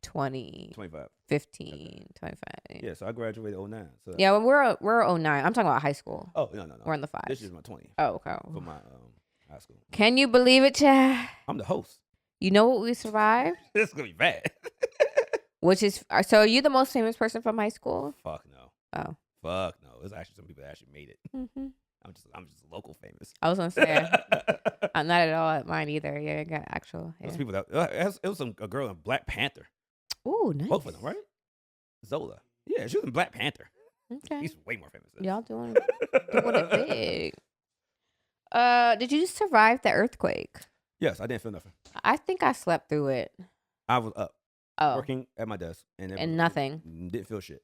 A: 20,
B: 25.
A: 15, 25.
B: Yeah, so I graduated 09. So
A: Yeah, well, we're 09. I'm talking about high school.
B: Oh no.
A: We're on the
B: This
A: fives.
B: year's my 20
A: Oh, okay.
B: for my high school.
A: Can you believe it, Chad?
B: I'm the host.
A: You know what we survived?
B: This is gonna be bad.
A: Which is so? Are you the most famous person from high school?
B: Fuck no.
A: Oh.
B: Fuck no. There's actually some people that actually made it.
A: Mm-hmm.
B: I'm just local famous.
A: I was gonna say I'm not at all at mine either. Yeah, I got actual. Yeah.
B: Those people that it was a girl in Black Panther.
A: Ooh, nice.
B: Both of them, right? Zola. Yeah, she was in Black Panther.
A: Okay.
B: He's way more famous than
A: Y'all doing it big. Did you survive the earthquake?
B: Yes, I didn't feel nothing.
A: I think I slept through it.
B: I was up
A: Oh,
B: working at my desk
A: and nothing.
B: Didn't feel shit.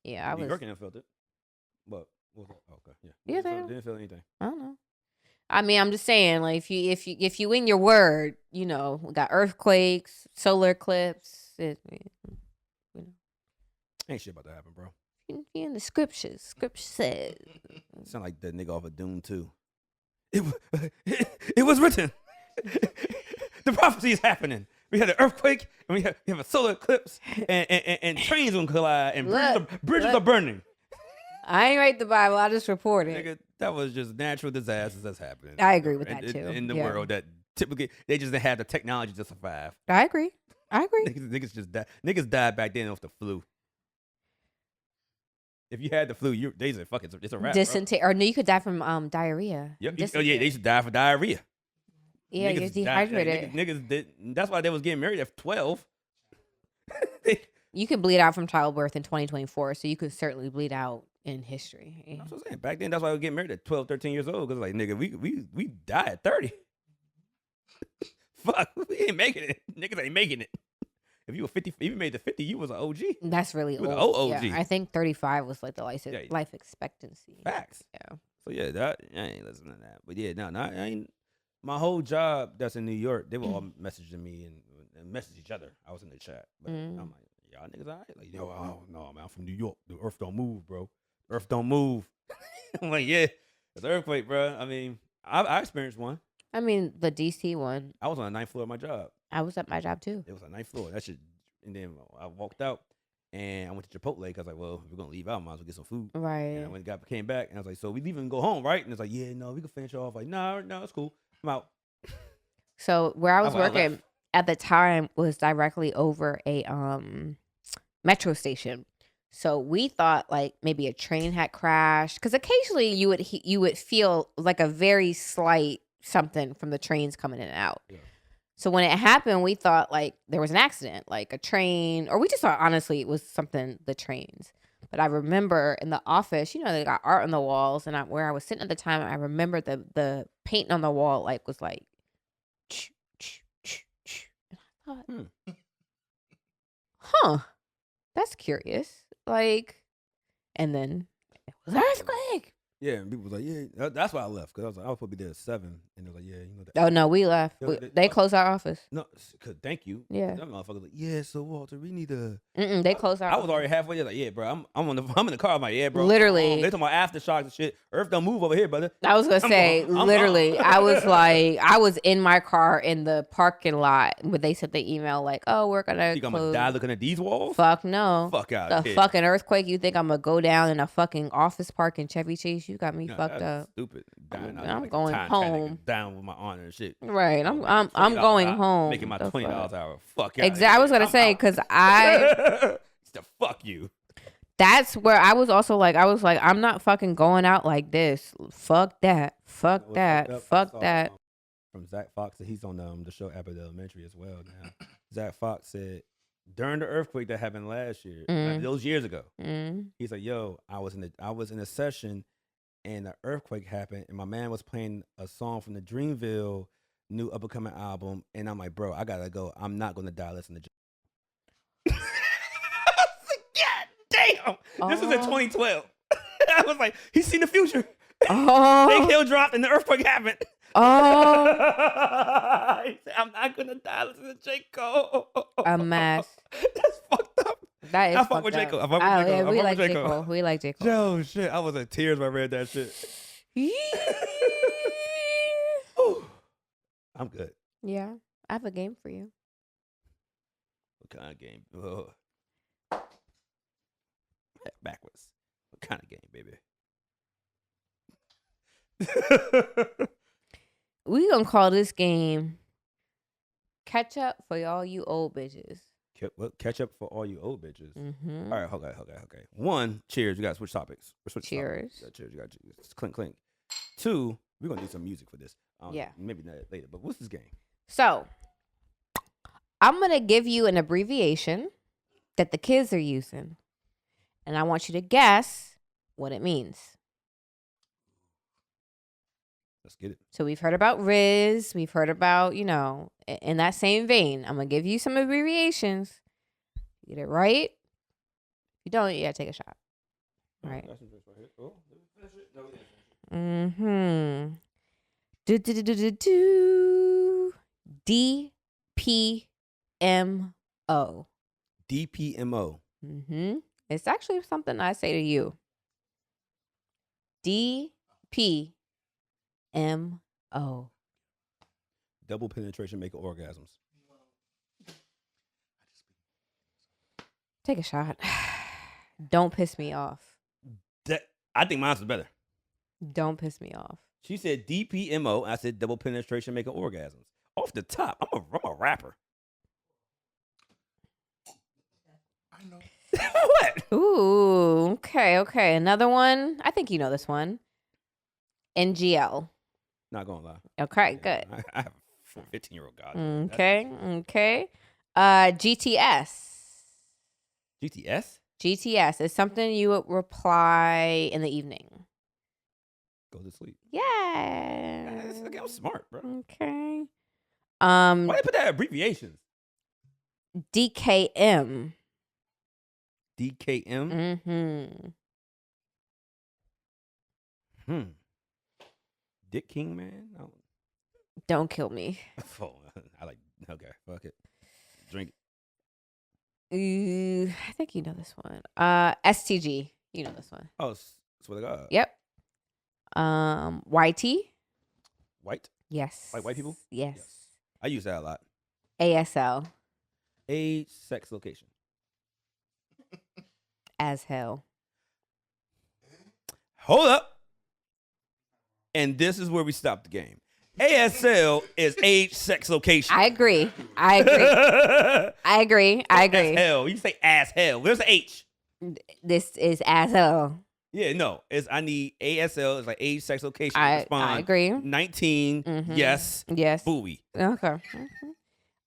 A: Yeah, I
B: New
A: was.
B: York didn't feel it. But what was that? Okay, yeah.
A: Yeah,
B: Didn't feel anything.
A: I don't know. I mean, I'm just saying, like, if you in your word, we got earthquakes, solar eclipse.
B: Ain't shit about to happen, bro.
A: In the scriptures, scripture says.
B: Sound like that nigga off of Dune 2. It was written. The prophecy is happening. We had an earthquake, and we have a solar eclipse, and trains gonna collide, and bridges are burning.
A: I ain't write the Bible. I just report it.
B: Nigga, that was just natural disasters that's happening.
A: I agree with that, too.
B: In the
A: Yeah.
B: world that typically they just didn't have the technology to survive.
A: I agree.
B: Niggas just died. Niggas died back then off the flu. If you had the flu, they said, "Fuck it, it's a wrap."
A: Dysentery, or no, you could die from diarrhea.
B: Yep. Oh yeah, they used to die for diarrhea.
A: Yeah, you're dehydrated.
B: Niggas did. That's why they was getting married at 12.
A: You could bleed out from childbirth in 2024, so you could certainly bleed out in history. Yeah.
B: That's what I'm saying. Back then, that's why we getting married at 12, 13 years old. Because, like, nigga, we die at 30. Fuck, we ain't making it. Niggas ain't making it. If you were 50, if you made the 50, you was an OG.
A: That's really
B: You was
A: old.
B: an old OG.
A: Yeah, I think 35 was like the
B: Yeah.
A: life expectancy.
B: Facts.
A: Yeah.
B: So, yeah, I ain't listening to that. But, yeah, no, I ain't. My whole job that's in New York, they were all messaging me and message each other. I was in the chat. But I'm like, y'all niggas all right? Like, yo, oh, no, man, I'm from New York. The earth don't move, bro. The earth don't move. I'm like, yeah, it's an earthquake, bro. I mean, I experienced one.
A: I mean, the DC one.
B: I was on the 9th floor of my job.
A: I was at my job too.
B: It was on the 9th floor. That shit. And then I walked out and I went to Chipotle because I was like, well, if we're going to leave out, might as well get some food.
A: Right.
B: And I went and came back and I was like, so we leave and go home, right? And it's like, yeah, no, we can finish off. Like, no, it's cool. I'm out.
A: So where I was
B: I
A: working
B: left.
A: at the time was directly over a metro station. So we thought like maybe a train had crashed because occasionally you would feel like a very slight something from the trains coming in and out.
B: Yeah.
A: So when it happened, we thought like there was an accident, like a train, or we just thought honestly it was something the trains. But I remember in the office, they got art on the walls, and where I was sitting at the time, I remember the paint on the wall was like, and I thought, huh, that's curious. Like, and then it was an earthquake.
B: Yeah, and people was like, yeah, that's why I left. Because I was supposed to be there at 7. And they was like, yeah, that.
A: Oh no, we left. They closed our office.
B: No, thank you.
A: Yeah.
B: That motherfucker like, yeah, so Walter, we need to.
A: They closed our
B: I was
A: office.
B: already halfway there, like, yeah, bro, I'm in the car. I'm like, yeah, bro.
A: Literally.
B: They talking about aftershocks and shit. Earth don't move over here, brother.
A: I was gonna say, literally, I was like, I was in my car in the parking lot, but they sent the email like, oh, we're gonna
B: You think I'm
A: close.
B: gonna die looking at these walls?
A: Fuck no.
B: Fuck out
A: The
B: of here.
A: fucking earthquake. You think I'm gonna go down in a fucking office park in Chevy Chase? You got me
B: Nah,
A: fucked
B: that's
A: up.
B: Stupid. Dying out
A: I'm
B: like
A: going
B: Titanic
A: home.
B: Down with my honor and shit.
A: Right. I'm
B: $20
A: going
B: an hour,
A: home.
B: Making my
A: The
B: $20
A: fuck?
B: an hour. Fuck out.
A: Exactly. I was gonna say because
B: the fuck you.
A: that's where I was also like, I'm not fucking going out like this. Fuck that. Fuck
B: What's
A: that.
B: fucked up,
A: Fuck
B: I saw,
A: that.
B: From Zach Fox, he's on the show Abbott Elementary as well now. Zach Fox said during the earthquake that happened last year, like those years ago, he's like, yo, I was in a session and the earthquake happened and my man was playing a song from the Dreamville new up and coming album and I'm like, bro, I gotta go. I'm not gonna die listening to God damn. This was in 2012. I was like, he's seen the future. Big Hill dropped and the earthquake happened. He said, I'm not gonna die listening to J. Cole.
A: A mess.
B: That's fucked up.
A: That is
B: I fuck with
A: fucked
B: J. Cole.
A: up.
B: I fuck with J. Cole. I
A: We
B: fuck
A: like
B: with
A: J. Cole. We like J. Cole.
B: Yo, shit. I was in tears when I read that shit. Ooh. I'm good.
A: Yeah, I have a game for you.
B: What kind of game? Oh. Backwards. What kind of game, baby?
A: We gonna call this game Catch Up for all you old bitches.
B: Catch up for all you old bitches.
A: Mm-hmm.
B: All right, okay. One, cheers. We got to switch topics.
A: Cheers.
B: Cheers. You got clink, clink. Two, we're going to need some music for this.
A: Yeah.
B: Maybe not later, but what's this game?
A: So, I'm going to give you an abbreviation that the kids are using. And I want you to guess what it means.
B: Let's get it.
A: So, we've heard about Riz. We've heard about, in that same vein. I'm going to give you some abbreviations. Get it right. If you don't, you got to take a shot. All right. Mm-hmm. DPMO.
B: DPMO.
A: Mm-hmm. It's actually something I say to you. DPMO.
B: Double penetration making orgasms.
A: Take a shot. Don't piss me off.
B: I think mine's better.
A: Don't piss me off.
B: She said DPMO. I said double penetration making orgasms. Off the top, I'm a rapper.
C: I know.
B: What?
A: Ooh, okay. Another one. I think you know this one. NGL.
B: Not gonna lie.
A: Okay, good.
B: I have a 15-year-old god.
A: Okay. GTS.
B: GTS?
A: GTS is something you would reply in the evening.
B: Go to sleep.
A: Yeah.
B: Okay, I'm smart, bro.
A: Okay.
B: Why they put that abbreviations?
A: DKM.
B: DKM?
A: Mm-hmm.
B: Dick King, man?
A: Don't kill me.
B: Oh, okay, fuck it. Drink it.
A: I think you know this one. STG. You know this one.
B: Oh, swear to God.
A: Yep. YT.
B: White?
A: Yes.
B: Like white people?
A: Yes.
B: I use that a lot.
A: ASL.
B: Age, sex, location.
A: As hell.
B: Hold up. And this is where we stop the game. ASL is age, sex, location.
A: I agree.
B: As hell. You say as hell. Where's the H?
A: This is as hell.
B: Yeah, no. I need ASL. It's like age, sex, location.
A: I
B: Respond.
A: agree.
B: 19.
A: Mhm.
B: Yes.
A: Yes.
B: Buoy.
A: Okay.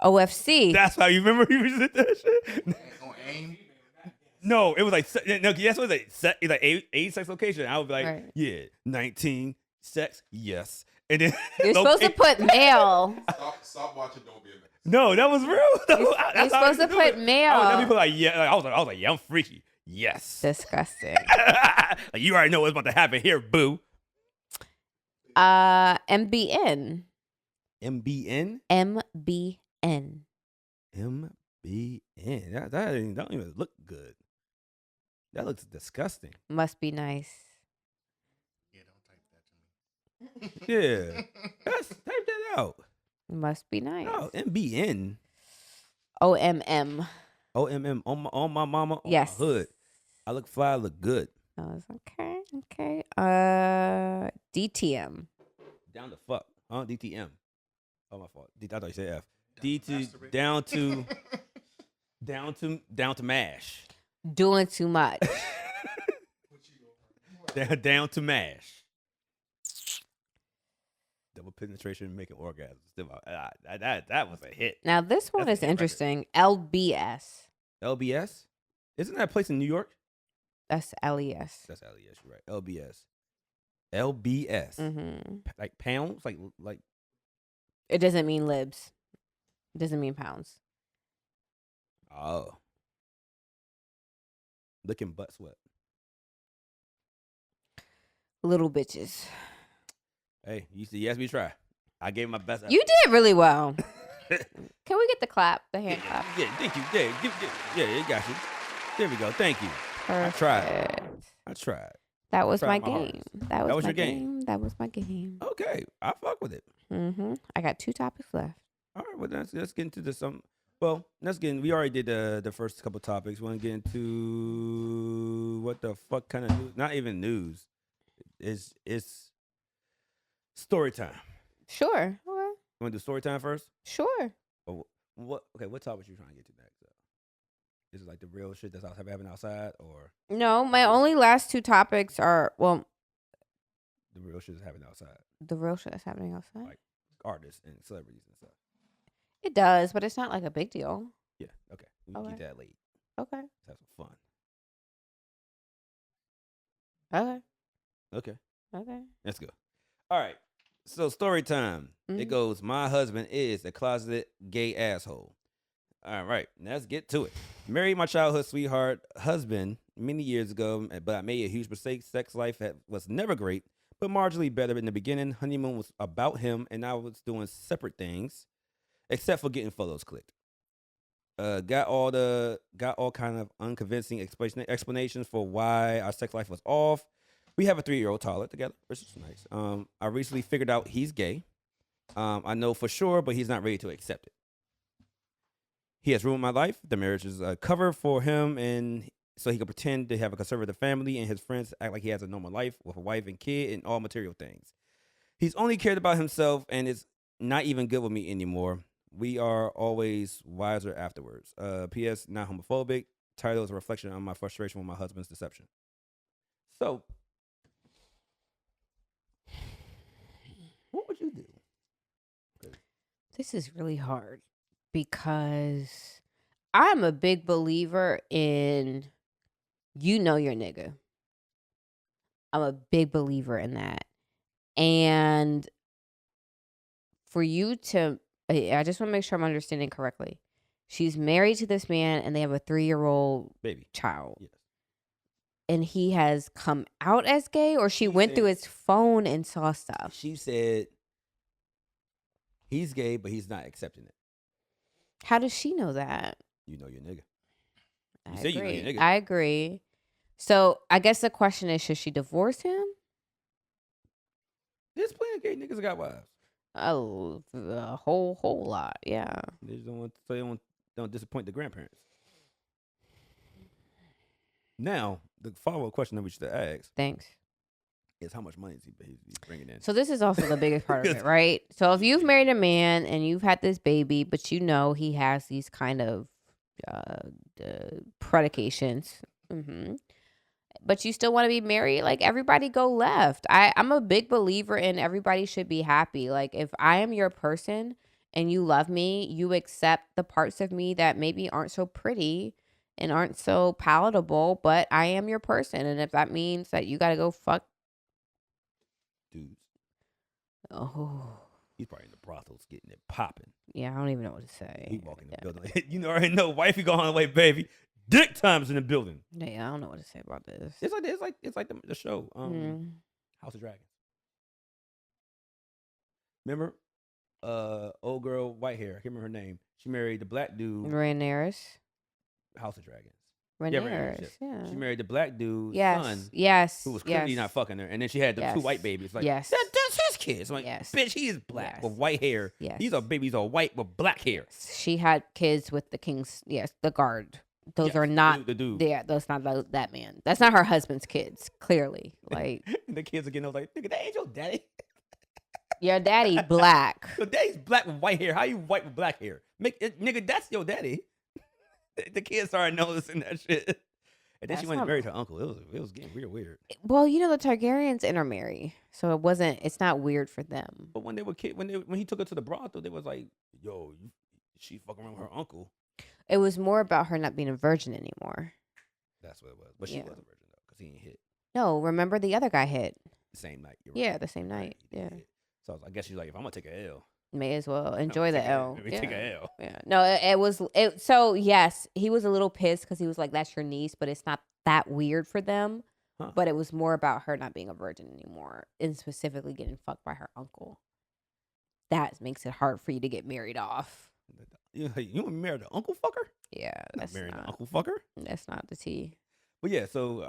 A: OFC.
B: That's how you remember you did that shit?
C: On aim.
B: No, it was like, no, that's what it was like. It's like age, sex, location. I would be like,
A: Right.
B: yeah, 19, sex, yes. And then
A: You're supposed to put male.
C: Stop watching. Don't be a mess.
B: No, that was real.
A: You're supposed to put male.
B: I would be like, yeah. I was like, yeah, I'm freaky. Yes.
A: Disgusting.
B: Like, you already know what's about to happen here, boo.
A: MBN.
B: MBN?
A: MBN.
B: MBN. That don't even look good. That looks disgusting.
A: Must be nice.
C: Yeah, don't type that to me.
B: Yeah. Type that out.
A: Must be nice.
B: No, MBN.
A: OMM.
B: OMM. On my mama. On
A: Yes.
B: my hood. I look fly, I look good.
A: Oh, okay. DTM.
B: Down the fuck. DTM. Oh, my fault. I thought you said F.
C: Masturbate.
B: Down to mash.
A: Doing too much.
B: Down to mash. Double penetration making orgasms. That was a hit.
A: Now this one
B: That's a
A: is
B: hit record.
A: interesting. LBS.
B: LBS? Isn't that a place in New York?
A: That's LES.
B: That's LES, you're right. LBS. LBS.
A: Mm-hmm.
B: Like pounds? Like
A: It doesn't mean libs. It doesn't mean pounds.
B: oh. Licking butt sweat.
A: Little bitches.
B: Hey, you asked me to try. I gave my best.
A: You did really well. Can we get the clap? The hand clap.
B: Yeah, thank you. Yeah, you got you. There we go. Thank you.
A: Perfect.
B: I tried.
A: That was my
B: tried my
A: game.
B: hardest.
A: That was
B: was
A: my
B: your game.
A: That was my game.
B: Okay, I fuck with it.
A: I got 2 topics left.
B: All right, well, let's get into some. Well, let's get in. We already did the first couple topics. We want to get into what the fuck kind of news? Not even news. It's story time.
A: Sure. Okay.
B: You want to do story time first?
A: Sure.
B: Or what? Okay, what topic you trying to get to next? Is it like the real shit that's happening outside, or
A: No, my only last 2 topics are, well,
B: the real shit that's happening outside,
A: the real shit that's happening outside.
B: like artists and celebrities and stuff?
A: It does, but it's not like a big deal.
B: Yeah. Okay. We can
A: Okay.
B: keep that late.
A: Okay.
B: Let's have some
A: Okay.
B: fun. Okay.
A: Okay.
B: Let's go. All right. So story time. It
A: Mhm.
B: goes, my husband is a closeted gay asshole. All right. Let's get to it. Married my childhood sweetheart husband many years ago, but I made a huge mistake. Sex life was never great, but marginally better in the beginning. Honeymoon was about him, and I was doing separate things, except for getting photos clicked. Got all kind of unconvincing explanations for why our sex life was off. We have a 3-year-old toddler together, which is nice. I recently figured out he's gay. I know for sure, but he's not ready to accept it. He has ruined my life. The marriage is a cover for him, and so he can pretend to have a conservative family, and his friends act like he has a normal life with a wife and kid and all material things. He's only cared about himself and is not even good with me anymore. We are always wiser afterwards. P.S. Not homophobic. Title is a reflection on my frustration with my husband's deception. So, what would you do?
A: This is really hard because I'm a big believer in your nigga. I'm a big believer in that. And for you to, I just want to make sure I'm understanding correctly. She's married to this man and they have a 3-year-old
B: Baby.
A: child.
B: Yes.
A: And he has come out as gay, or she went through his phone and saw stuff?
B: She said he's gay, but he's not accepting it.
A: How does she know that?
B: You know your nigga.
A: I
B: You say
A: agree.
B: you know your nigga.
A: I agree. So I guess the question is, should she divorce him?
B: There's plenty of gay niggas that got wives.
A: Oh, a whole lot. Yeah.
B: They just don't disappoint the grandparents. Now, the follow-up question that we should ask
A: Thanks.
B: is how much money is he bringing in?
A: So this is also the biggest part of it, right? So if you've married a man and you've had this baby, but you know he has these kind of predications, but you still want to be married, like, everybody go left. I'm a big believer in everybody should be happy. Like, if I am your person and you love me, you accept the parts of me that maybe aren't so pretty and aren't so palatable, but I am your person. And if that means that you got to go fuck.
B: Dudes.
A: Oh.
B: He's probably in the brothels getting it popping.
A: Yeah, I don't even know what to say.
B: He walking in the building. You already know, wifey going away, baby. Dick time's in the building.
A: Yeah, I don't know what to say about this.
B: It's like the show, House of Dragons. Remember, old girl, white hair. I can't remember her name. She married the black dude.
A: Rhaenyra.
B: House of Dragons.
A: Rhaenyra. Yeah.
B: She married the black dude's
A: Yes.
B: son.
A: Yes.
B: Who was clearly not fucking her, and then she had the 2 white babies. Like,
A: Yes.
B: that's his kids. I'm like,
A: Yes.
B: bitch, he is black
A: Yes.
B: with white hair.
A: Yes.
B: These are babies are white with black hair.
A: She had kids with the king's. Yes, the guard. Those
B: Yes,
A: are not
B: the dude.
A: Yeah, that's not that man. That's not her husband's kids. Clearly, like
B: And the kids are getting like, nigga, that ain't your daddy.
A: your daddy black.
B: Your daddy's black with white hair. How you white with black hair? Nigga, that's your daddy. The kids started noticing that shit. And then
A: That's
B: she went and
A: not-
B: married her uncle. It was getting real weird.
A: Well, the Targaryens intermarry, so it's not weird for them.
B: But when they were when he took her to the brothel, they was like, yo, she fucking around with her uncle.
A: It was more about her not being a virgin anymore.
B: That's what it was. But she
A: Yeah.
B: was a virgin though, because he ain't hit
A: No, remember the other guy hit.
B: the same night. You're
A: Yeah, the same night.
B: He did
A: Yeah,
B: hit. So I guess she's like, if I'm gonna take a L,
A: may as well
B: I'm
A: enjoy
B: gonna
A: the
B: take
A: L.
B: Let me take a L.
A: Yeah, no, it was. So yes, he was a little pissed because he was like, "That's your niece," but it's not that weird for them.
B: Huh.
A: But it was more about her not being a virgin anymore, and specifically getting fucked by her uncle. That makes it hard for you to get married off.
B: You want to marry the uncle fucker?
A: Yeah,
B: Not
A: that's
B: marrying an
A: not.
B: uncle fucker.
A: That's not the tea.
B: But yeah, so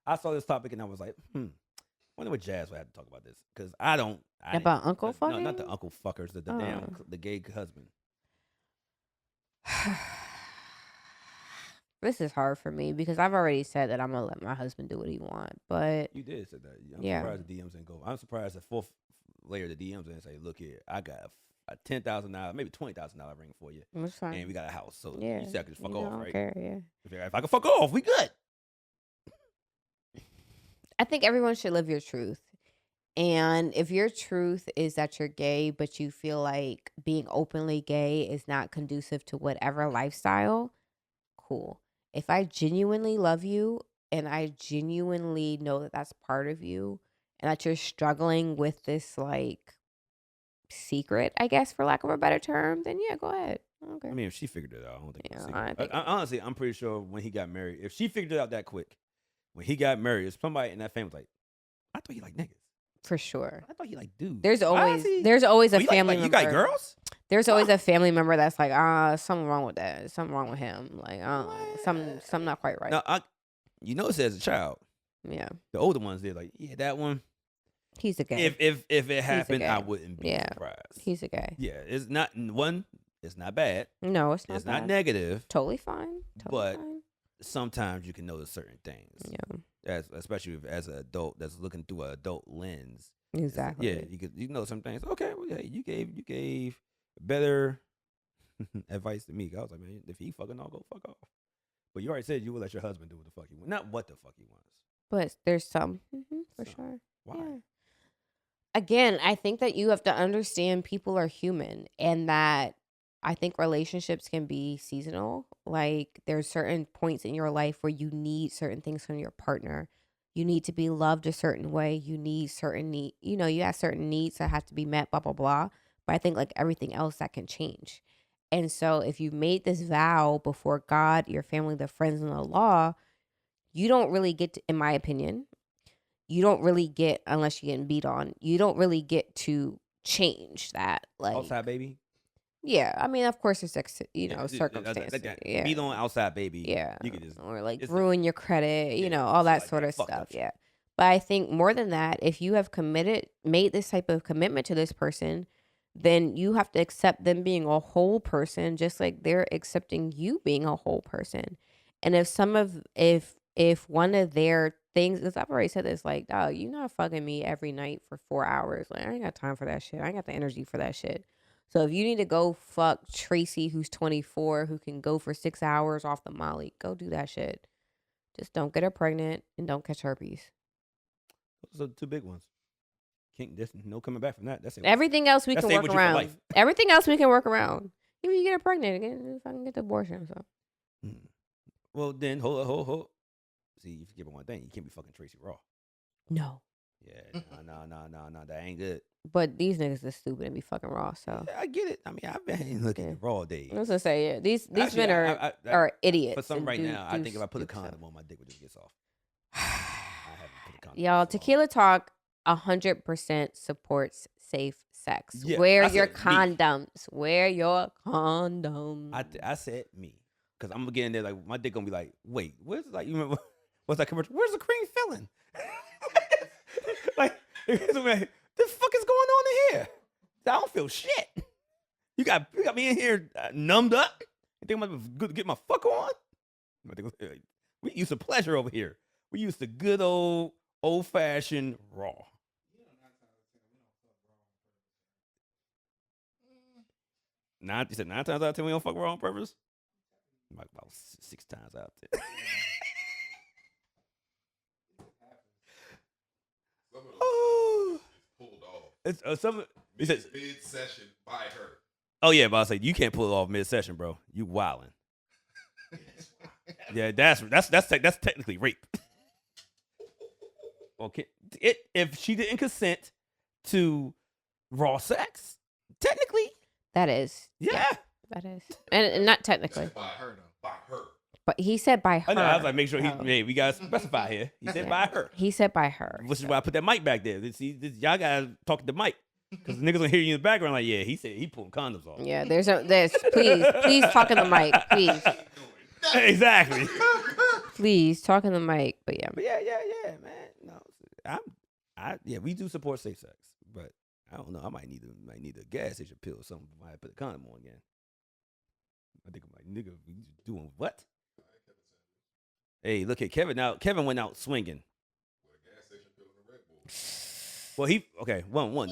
B: I saw this topic and I was like, wonder what Jazz would have to talk about this because I didn't-
A: About uncle
B: No, not the
A: fucking?
B: uncle fuckers, the
A: Oh.
B: damn the gay husband.
A: This is hard for me because I've already said that I'm gonna let my husband do what he want. But
B: You did say that. I'm
A: Yeah.
B: surprised the DMs didn't go. I'm surprised the fourth layer of the DMs didn't say, look here, I got a $10,000, maybe $20,000 ring for you,
A: it's fine.
B: and we got a house. So
A: Yeah,
B: you said I could just fuck
A: you know,
B: off,
A: I don't
B: right?
A: care, yeah.
B: If I can fuck off, we good.
A: I think everyone should live your truth. And if your truth is that you're gay, but you feel like being openly gay is not conducive to whatever lifestyle, cool. If I genuinely love you and I genuinely know that that's part of you and that you're struggling with this like secret, I guess, for lack of a better term, then yeah, go ahead. Okay.
B: I mean, if she figured it out, I don't think it's a
A: Yeah,
B: secret.
A: I think-
B: Honestly, I'm pretty sure when he got married, if she figured it out that quick, when he got married, if somebody in that family was like, I thought he liked niggas.
A: For sure.
B: I thought he liked dudes.
A: There's
B: Why
A: always
B: is he-
A: there's always a
B: Oh, you
A: family
B: like,
A: member.
B: you got girls?
A: There's always a family member that's like, something wrong with that. Something wrong with him. Like, something not quite right.
B: No, you notice as a child,
A: Yeah.
B: the older ones, they're like, yeah, that one.
A: He's a gay.
B: If it happened, I
A: guy.
B: wouldn't be
A: Yeah.
B: surprised.
A: He's a gay.
B: Yeah, it's not it's not bad.
A: No, it's not
B: It's
A: bad.
B: not negative.
A: Totally fine. Totally
B: But-
A: fine.
B: Sometimes you can notice certain things,
A: Yeah.
B: especially as an adult that's looking through an adult lens.
A: Exactly.
B: Yeah, you know some things. Okay, well, yeah, you gave better advice than me. I was like, man, if he fucking all, go fuck off. But you already said you would let your husband do what the fuck he wants, not what the fuck he wants.
A: But there's some for
B: Some.
A: sure.
B: Why?
A: Yeah. Again, I think that you have to understand people are human and that I think relationships can be seasonal. Like there's certain points in your life where you need certain things from your partner. You need to be loved a certain way. You need certain you have certain needs that have to be met, blah, blah, blah. But I think like everything else that can change. And so if you made this vow before God, your family, the friends, and the law, you don't really get to, in my opinion, you don't really get, unless you're getting beat on, you don't really get to change that. Like,
B: Outside baby.
A: yeah, I mean, of course, it's
B: Yeah,
A: circumstances.
B: that
A: Yeah,
B: beat on outside baby.
A: yeah,
B: You could just
A: or like
B: it's
A: ruin your credit,
B: yeah,
A: all that
B: shit
A: sort
B: like
A: of
B: that. Fucked
A: stuff.
B: up shit.
A: Yeah, but I think more than that, if you have made this type of commitment to this person, then you have to accept them being a whole person, just like they're accepting you being a whole person. And if one of their things, because I've already said this, like, dog, you not fucking me every night for 4 hours. Like, I ain't got time for that shit. I ain't got the energy for that shit. So if you need to go fuck Tracy, who's 24, who can go for 6 hours off the Molly, go do that shit. Just don't get her pregnant and don't catch herpes.
B: Those are the two big ones. There's no coming back from that. That's it.
A: Everything else we
B: That
A: can
B: stay
A: work
B: with you for
A: around.
B: life.
A: Everything else we can work around. If you get her pregnant, again, fucking get the abortion. So
B: Well, then hold. See, you forget one thing. You can't be fucking Tracy Raw.
A: no.
B: Yeah, no, that ain't good.
A: But these niggas are stupid and be fucking raw. So
B: Yeah, I get it. I mean, I've been looking
A: Yeah.
B: at Raw days.
A: I was gonna say, yeah, these
B: Actually,
A: men
B: I-
A: are idiots.
B: For some
A: and
B: right
A: do-
B: now, I
A: do
B: think if I put a
A: stupid stuff.
B: condom on, my dick would just get soft. I haven't put a condom.
A: Y'all,
B: on so long.
A: Tequila Talk 100% supports safe sex.
B: Yeah,
A: Wear
B: I
A: your
B: said me.
A: condoms. Wear your condoms.
B: I said me, because I'm gonna get in there like my dick gonna be like, wait, where's like you remember what's that commercial? Where's the cream filling? like, the fuck is going on in here? I don't feel shit. You got me in here numbed up. You think I'm gonna good get my fuck on? We used to pleasure over here. We used to good old fashioned raw. You said 9 times out of 10 we don't fuck raw on purpose? Like about 6 times out there. Oh,
C: Pulled off.
B: it's some. He said,
C: Mid session by her.
B: "Oh yeah, but I say you can't pull it off mid session, bro. You wildin'." Yeah, that's technically rape. Okay, if she didn't consent to raw sex, technically,
A: That is.
B: yeah.
A: That is. And not technically.
C: By her though. By her.
A: But he said by her.
B: I know. I was like, make sure
A: Oh.
B: hey, we gotta specify here. He said by her,
A: He said by her.
B: which is why I put that mic back there. See, y'all gotta talk to the mic. Because niggas gonna hear you in the background like, yeah, he said he pulling condoms off.
A: Yeah, there's please talk in the mic, please.
B: Exactly.
A: Please talk in the mic. But yeah.
B: But yeah, man. No, yeah, we do support safe sex, but I don't know. I might need a gas station pill or something before I put a condom on again. I think I'm like, nigga, we doing what? Hey, look at Kevin now. Kevin went out swinging. Well, one.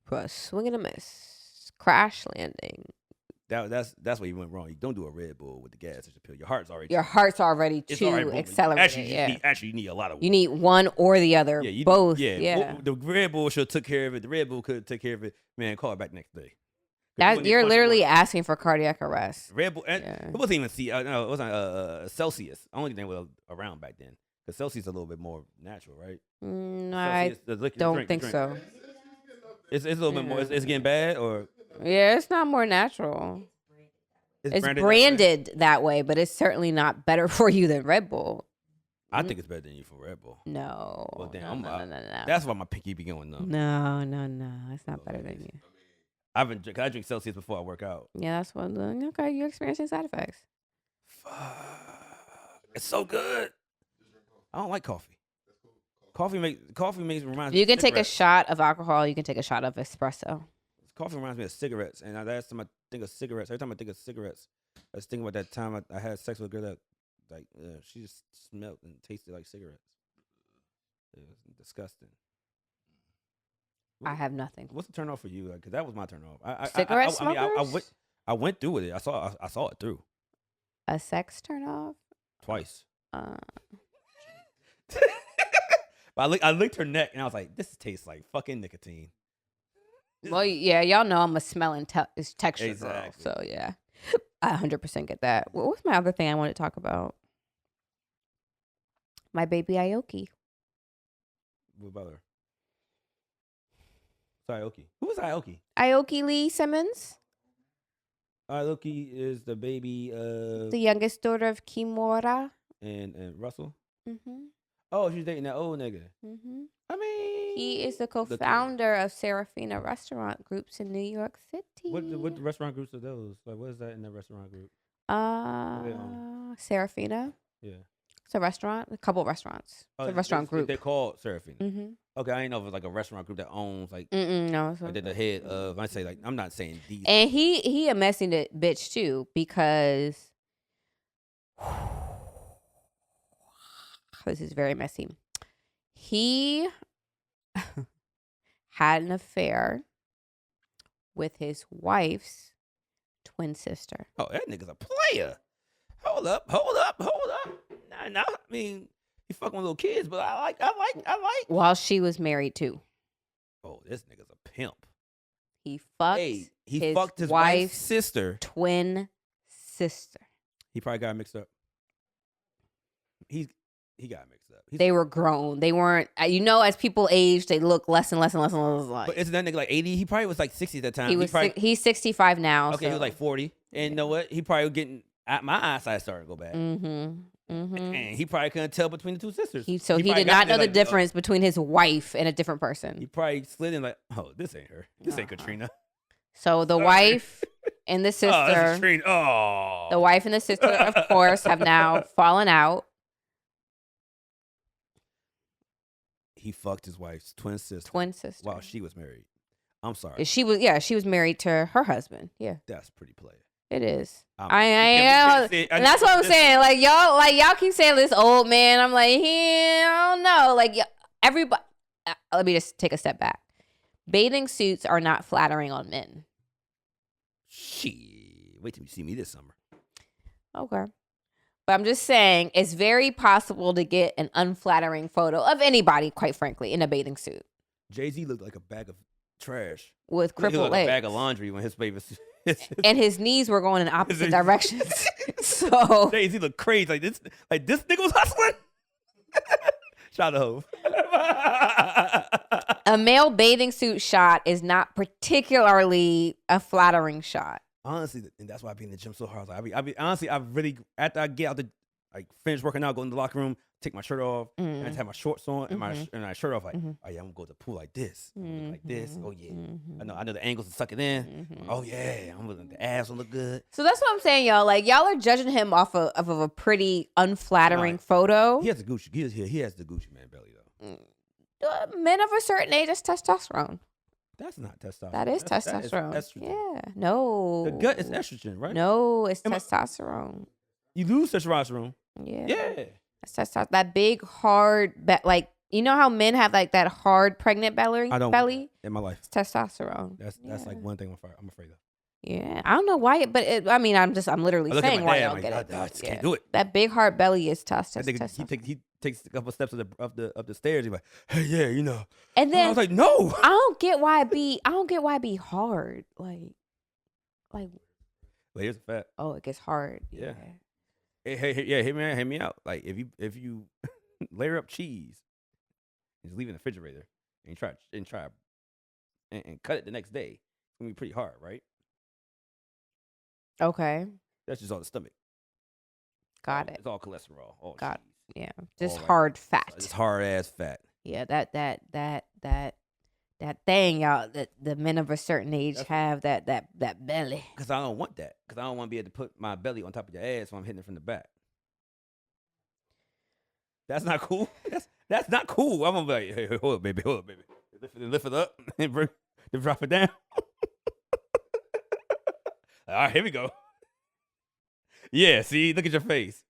A: For a swing and a miss, crash landing.
B: That's where you went wrong. You don't do a Red Bull with the gas station pill. Your heart's already
A: It's already too accelerated.
B: Actually, you need a lot of.
A: You need one or the other.
B: Yeah,
A: both.
B: Yeah.
A: Yeah.
B: The Red Bull should have took care of it. The Red Bull could take care of it. Man, call it back next day.
A: You're literally asking for cardiac arrest.
B: Red Bull. It wasn't even no, it wasn't Celsius. I don't think they were around back then. Because Celsius is a little bit more natural, right?
A: I don't think so.
B: It's a little bit more. It's getting bad, or
A: yeah, it's not more natural. It's branded that way, but it's certainly not better for you than Red Bull.
B: I think it's better than you for Red Bull.
A: No.
B: Well, damn,
A: no.
B: That's why my pinky be going numb.
A: No. It's not better than you.
B: I drink Celsius before I work out.
A: Yeah, that's what. Okay, you're experiencing side effects.
B: It's so good. I don't like coffee. Coffee makes reminds me.
A: You can
B: of
A: take a
B: cigarettes.
A: shot of alcohol. You can take a shot of espresso.
B: Coffee reminds me of cigarettes, and last time I think of cigarettes, every time I think of cigarettes, I was thinking about that time I had sex with a girl that, like, she just smelled and tasted like cigarettes. It was disgusting.
A: I have nothing.
B: What's the turn off for you? Because that was my turn off.
A: Cigarette
B: smokers? I went through with it. I saw it through
A: A sex turn off?
B: twice. But I licked her neck and I was like, this tastes like fucking nicotine.
A: Well, yeah, y'all know I'm a smelling texture girl.
B: Exactly.
A: So, yeah. I 100% get that. What was my other thing I wanted to talk about? My baby Aoki.
B: What about her? Sorry, Aoki. Who was Aoki?
A: Aoki Lee Simmons.
B: Aoki is the baby of...
A: The youngest daughter of Kimura.
B: And Russell?
A: Mm-hmm.
B: Oh, she's dating that old nigga.
A: Mm-hmm.
B: I mean...
A: He is the co-founder of Serafina restaurant groups in New York City.
B: What restaurant groups are those? Like, what is that in the restaurant group?
A: Serafina.
B: Yeah.
A: It's a restaurant. A couple of restaurants. It's a restaurant group.
B: They're called Serafina.
A: Mm-hmm.
B: Okay, I didn't know if it was like a restaurant group that owns like...
A: No.
B: Like they're the head of... I say like... I'm not saying these...
A: And he a messy bitch too, because... This is very messy. He had an affair with his wife's twin sister.
B: Oh, that nigga's a player. Hold up. Nah, I mean, he fucking with little kids, but I like.
A: While she was married too.
B: Oh, this nigga's a pimp.
A: He fucked
B: he fucked his wife's sister.
A: Twin sister.
B: He probably got mixed up. He got mixed up.
A: They were grown. They weren't, as people age, they look less and less like.
B: But isn't that nigga like 80? He probably was like 60 at that time.
A: He's 65 now.
B: Okay,
A: so.
B: he was like 40. And you know what? He probably was getting, my eyesight started to go bad.
A: Mm-hmm.
B: And he probably couldn't tell between the two sisters.
A: He did not know the difference between his wife and a different person.
B: He probably slid in like, oh, this ain't her. This ain't Katrina.
A: So the wife and the sister.
B: Oh, that's Katrina. Oh.
A: The wife and the sister, of course, have now fallen out.
B: He fucked his wife's twin sister. While she was married. I'm sorry.
A: She was married to her husband. Yeah.
B: That's pretty player.
A: It is.
B: And
A: that's what I'm saying. Like y'all keep saying this old man. I'm like, I don't know. Like everybody. Let me just take a step back. Bathing suits are not flattering on men.
B: Shit. Wait till you see me this summer.
A: Okay. But I'm just saying, it's very possible to get an unflattering photo of anybody, quite frankly, in a bathing suit.
B: Jay-Z looked like a bag of trash.
A: With crippled
B: legs.
A: legs.
B: A bag of laundry when his baby...
A: And his knees were going in opposite directions. So
B: Jay-Z looked crazy. Like this nigga was hustling? Shout out to
A: a male bathing suit shot is not particularly a flattering shot.
B: Honestly, and that's why I be in the gym so hard. I be honestly, I really after I get out like finish working out, go in the locker room, take my shirt off, and I
A: Mm.
B: have my shorts on and
A: Mhm.
B: my shirt off. Like,
A: Mhm.
B: oh yeah, I'm gonna go to the pool like this, I'm gonna look like this. Oh yeah,
A: Mhm.
B: I know the angles to suck it in.
A: Mhm.
B: Oh yeah, the abs will look good.
A: So that's what I'm saying, y'all. Like y'all are judging him off of a pretty unflattering
B: Nah,
A: photo.
B: He has the Gucci. He has the Gucci man belly though.
A: Men of a certain age, that's testosterone.
B: That's not testosterone.
A: That is
B: That is
A: testosterone.
B: estrogen.
A: Yeah. No.
B: The gut is estrogen, right?
A: No, it's
B: Am I-
A: testosterone.
B: You lose testosterone.
A: Yeah.
B: Yeah.
A: It's testosterone. That big hard like you know how men have like that hard pregnant belly?
B: I don't want that in my life.
A: It's testosterone.
B: That's like one thing I'm afraid of.
A: Yeah, I don't know why, but I'm literally
B: I look at
A: saying
B: my
A: why
B: dad,
A: y'all
B: I'm
A: get
B: like,
A: it.
B: I just
A: Yeah.
B: can't do it.
A: That big hard belly is
B: I think
A: testosterone.
B: he takes a couple steps up the stairs. He's like, hey, yeah, you know.
A: And
B: And
A: then
B: I was like, no.
A: I don't get why it be hard. Like
B: Well, here's a fact.
A: oh, it gets hard.
B: Yeah.
A: Yeah.
B: Hey, yeah, hear me out. Like if you layer up cheese and just leave it in the refrigerator and try and cut it the next day, it's gonna be pretty hard, right?
A: Okay.
B: That's just on the stomach.
A: Got it.
B: It's all cholesterol. All
A: Got
B: cheese.
A: Yeah. Just
B: All right.
A: hard fat.
B: It's hard ass fat.
A: Yeah, that thing, y'all, that the men of a certain age
B: That's-
A: have that belly.
B: Because I don't want that. Because I don't want to be able to put my belly on top of your ass when I'm hitting it from the back. That's not cool. That's not cool. I'm gonna be like, hey, hold up, baby. Lift it up and then drop it down. All right, here we go. Yeah, see, look at your face.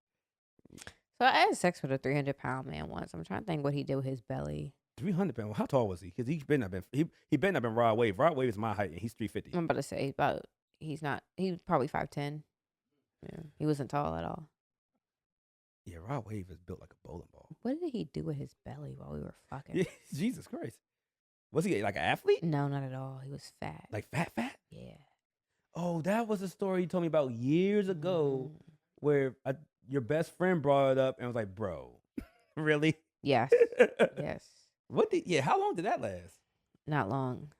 A: So I had sex with a 300-pound man once. I'm trying to think what he did with his belly.
B: 300 pounds. How tall was he? Because he better not been Rod Wave. Rod Wave is my height, and he's 350.
A: I'm about to say he's probably 5'10". Yeah, he wasn't tall at all.
B: Yeah, Rod Wave is built like a bowling ball.
A: What did he do with his belly while we were fucking?
B: Yeah, Jesus Christ. Was he like an athlete?
A: No, not at all. He was fat.
B: Like fat?
A: Yeah.
B: Oh, that was a story you told me about years ago
A: Mhm.
B: where your best friend brought it up and was like, bro, really?
A: Yes. Yes.
B: How long did that last?
A: Not long.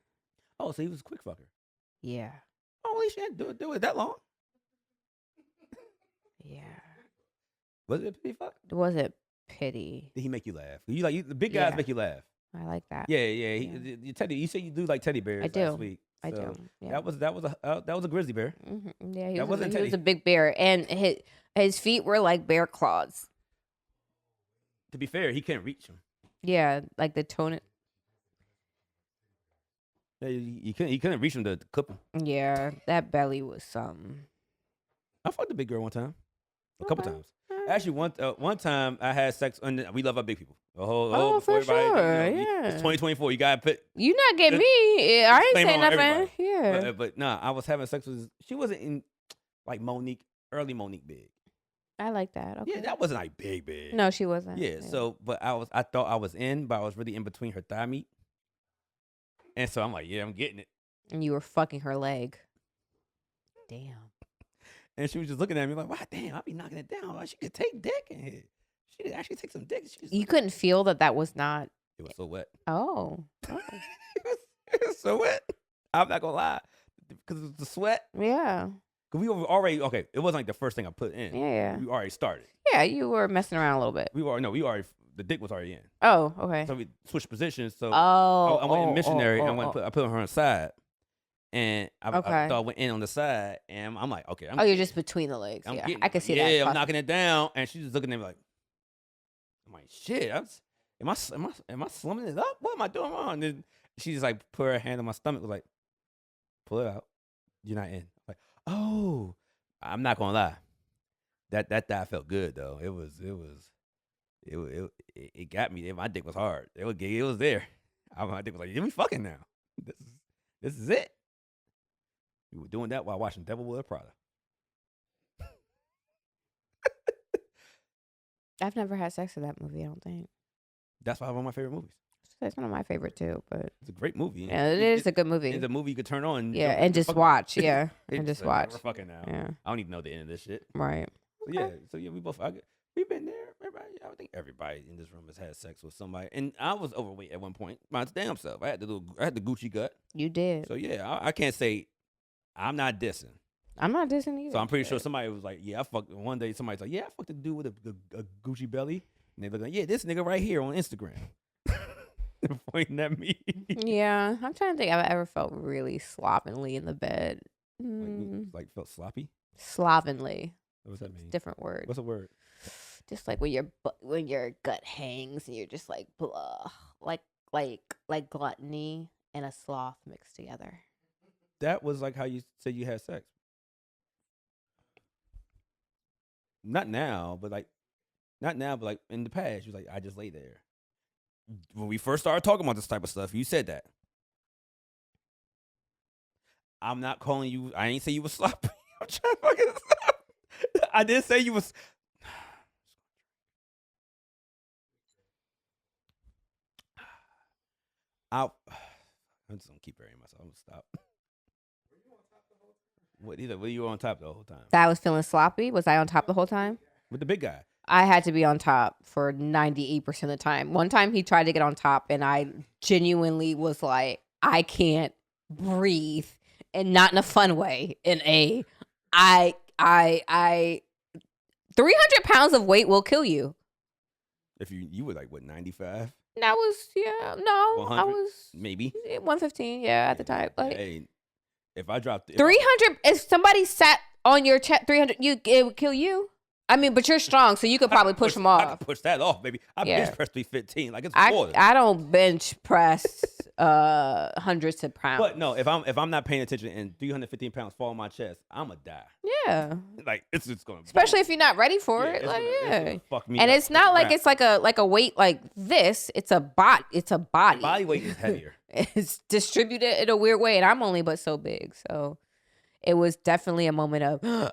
B: Oh, so he was a quick fucker.
A: Yeah.
B: Holy shit, do it that long?
A: Yeah.
B: Was it a pretty fuck?
A: It wasn't pity.
B: Did he make you laugh? The big guys
A: Yeah.
B: make you laugh.
A: I like that.
B: Yeah. You said you do like teddy bears
A: I do.
B: last week.
A: I
B: so
A: do. Yeah.
B: That was a grizzly bear.
A: Yeah, he
B: That
A: was,
B: wasn't
A: he was
B: Teddy.
A: a big bear, and his feet were like bear claws.
B: To be fair, he couldn't reach him.
A: Yeah, like the tone.
B: Yeah, he couldn't reach him to clip him.
A: Yeah, that belly was something.
B: I fucked a big girl one time, a couple
A: Okay.
B: times. Actually, one time I had sex. We love our big people.
A: Oh, for
B: before everybody,
A: sure, yeah.
B: It's 2024. You gotta put.
A: You not get
B: Just
A: me. I ain't
B: disclaimer
A: saying
B: on
A: nothing.
B: everybody.
A: Yeah,
B: But nah, I was having sex with. She wasn't in like early Monique big.
A: I like that. Okay.
B: Yeah, that wasn't like big.
A: No, she wasn't.
B: Yeah. So, but I thought I was in, but I was really in between her thigh meat. And so I'm like, yeah, I'm getting it.
A: And you were fucking her leg. Damn.
B: And she was just looking at me like, wow, damn, I be knocking it down. Like, she could take dick in here. She could actually take some dick.
A: You couldn't feel that was not.
B: It was so wet.
A: Oh.
B: It was so wet. I'm not gonna lie, because it was the sweat.
A: Yeah.
B: Cause we were already okay. It wasn't like the first thing I put in.
A: Yeah.
B: We already started.
A: Yeah, you were messing around a little bit.
B: We already. The dick was already in.
A: Oh, okay.
B: So we switched positions. So
A: Oh.
B: I went in missionary.
A: Oh,
B: and I put her on the side, and I
A: Okay.
B: thought I went in on the side, and I'm like, okay.
A: Oh, you're just between the legs.
B: I'm
A: Yeah,
B: getting
A: I
B: it.
A: can see
B: yeah,
A: that.
B: I'm
A: possibly.
B: knocking it down, and she's just looking at me like, I'm like, shit. Am I slumming it up? What am I doing wrong? And then she just like put her hand on my stomach, was like, pull it out. You're not in. I'm like, oh, I'm not gonna lie. That thigh felt good though. It got me. My dick was hard. It was there. My dick was like, we fucking now. This is it. We were doing that while watching Devil Wears Prada.
A: I've never had sex with that movie. I don't think.
B: That's why one of my favorite movies.
A: It's one of my favorite too. But
B: It's a great movie.
A: yeah, it is a good movie.
B: It's a movie you could turn on.
A: Yeah,
B: don't
A: and just
B: fuck-
A: watch. Yeah, and
B: It's
A: just
B: like,
A: watch.
B: We're fucking now.
A: Yeah,
B: I don't even know the end of this shit.
A: right.
B: So yeah, we both. We've been there. Everybody. I think everybody in this room has had sex with somebody. And I was overweight at one point. My damn self. I had the Gucci gut.
A: You did.
B: So yeah, I can't say I'm not dissing.
A: I'm not dissing either.
B: So I'm pretty sure somebody was like, yeah, I fucked. One day somebody's like, yeah, I fucked a dude with a Gucci belly. And they look like, yeah, this nigga right here on Instagram. They're pointing at me.
A: Yeah, I'm trying to think. I've ever felt really slovenly in the bed.
B: Like felt sloppy?
A: Slovenly.
B: What does that mean?
A: Different word.
B: What's a word?
A: Just like when your gut hangs and you're just like blah, like gluttony and a sloth mixed together.
B: That was like how you said you had sex. Not now, but like in the past, you was like, I just lay there. When we first started talking about this type of stuff, you said that. I'm not calling you. I ain't say you was sloppy. I'm trying to fucking stop. I did say you was. I'm just gonna keep burying myself. I'm gonna stop. What were you on top the whole time?
A: That I was feeling sloppy. Was I on top the whole time?
B: With the big guy.
A: I had to be on top for 98% of the time. One time he tried to get on top and I genuinely was like, I can't breathe, and not in a fun way. In a, 300 pounds of weight will kill you.
B: If you were like what 95?
A: I was I was
B: maybe
A: 115. Yeah, at the time. Like,
B: hey, if I dropped
A: 300, if somebody sat on your chest, 300, it would kill you. I mean, but you're strong, so you could probably push them
B: I
A: off.
B: can push that off, baby. I bench press 315 like it's water.
A: I don't bench press hundreds of pounds.
B: But no, if I'm not paying attention and 315 pounds fall on my chest, I'ma die.
A: Yeah,
B: like it's just gonna.
A: Especially if you're not ready for it. Like
B: it's fuck me.
A: And
B: up.
A: it's not like it's like a weight like this. It's a body. It's a body.
B: Body weight is heavier.
A: It's distributed in a weird way, and I'm only but so big, so it was definitely a moment of.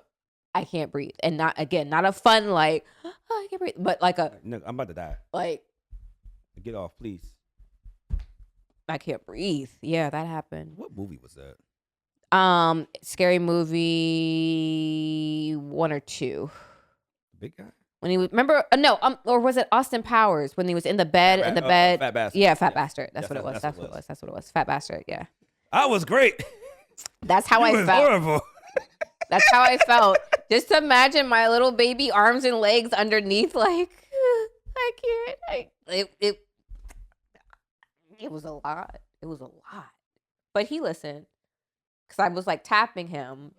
A: I can't breathe. And not a fun, like, oh, I can't breathe. But like a.
B: No, I'm about to die.
A: Like.
B: Get off, please.
A: I can't breathe. Yeah, that happened.
B: What movie was that?
A: Scary Movie 1 or 2.
B: Big guy?
A: When he was, remember, or was it Austin Powers when he was in the bed,
B: Fat Bastard.
A: Yeah, Fat Bastard. That's what it was. That's what it was. Fat Bastard, yeah.
B: I was great.
A: That's how I felt.
B: Horrible.
A: That's how I felt. Just imagine my little baby arms and legs underneath, like, I can't. It was a lot. It was a lot. But he listened. Because I was, like, tapping him.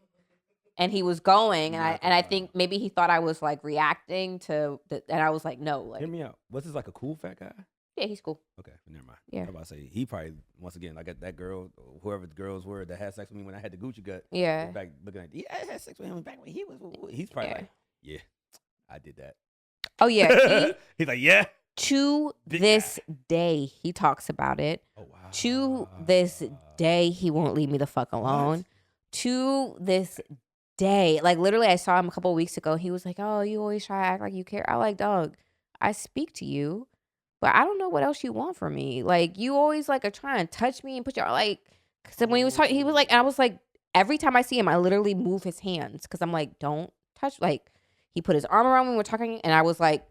A: And he was going. And I think maybe he thought I was, like, reacting to... and I was like, no. Like,
B: hear me out. Was this, like, a cool fat guy?
A: Yeah, he's cool.
B: Okay, never mind.
A: Yeah.
B: I was about to say, he probably, once again, like that girl, or whoever the girls were that had sex with me when I had the Gucci gut.
A: Yeah.
B: Back looking at, yeah, I had sex with him back when he was, he's probably like, yeah, I did that.
A: Oh, yeah.
B: He's like, yeah.
A: To this day, he talks about it.
B: Oh, wow.
A: To this day, he won't leave me the fuck alone.
B: What?
A: To this day. Like, literally, I saw him a couple of weeks ago. He was like, oh, you always try to act like you care. I like, dog, I speak to you. But I don't know what else you want from me. Like, you always, like, are trying to touch me and put your, like, because when he was talking, he was like, and I was like, every time I see him, I literally move his hands. Because I'm like, don't touch. Like, he put his arm around me when we were talking. And I was like,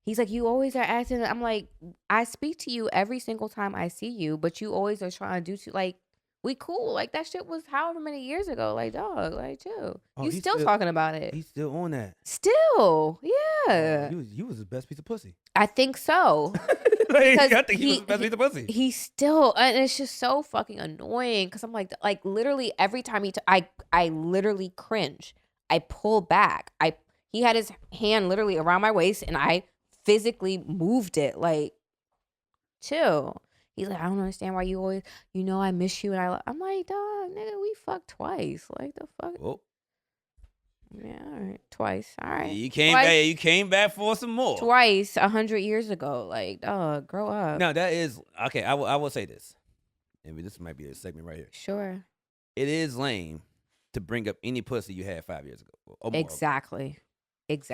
A: he's like, you always are acting. I'm like, I speak to you every single time I see you. But you always are trying to do, like, we cool. Like, that shit was however many years ago. Like, dog, like, chill.
B: Oh,
A: you still talking about it.
B: He's still on that.
A: Still. Yeah.
B: You was his best piece of pussy.
A: I think so.
B: Like, I think he was the best piece of pussy.
A: He's still, and it's just so fucking annoying because I'm like literally every time I literally cringe. I pull back. He had his hand literally around my waist and I physically moved it. Like, chill. He's like, I don't understand why you always, I miss you. And I'm like, dog, nigga, we fucked twice. Like, the fuck?
B: Oh.
A: Yeah, all right. Twice. All right.
B: You came back for some more.
A: Twice, 100 years ago. Like, dog, grow up.
B: No, that is, okay, I will say this. And this might be a segment right here.
A: Sure.
B: It is lame to bring up any pussy you had 5 years ago. Or more.
A: Exactly.
B: If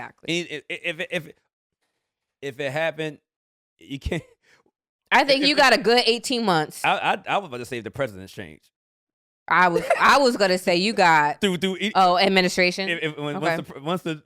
B: it happened, you can't.
A: I think you got a good 18 months.
B: I was about to say if the president's changed.
A: I was gonna say you got administration.
B: Once the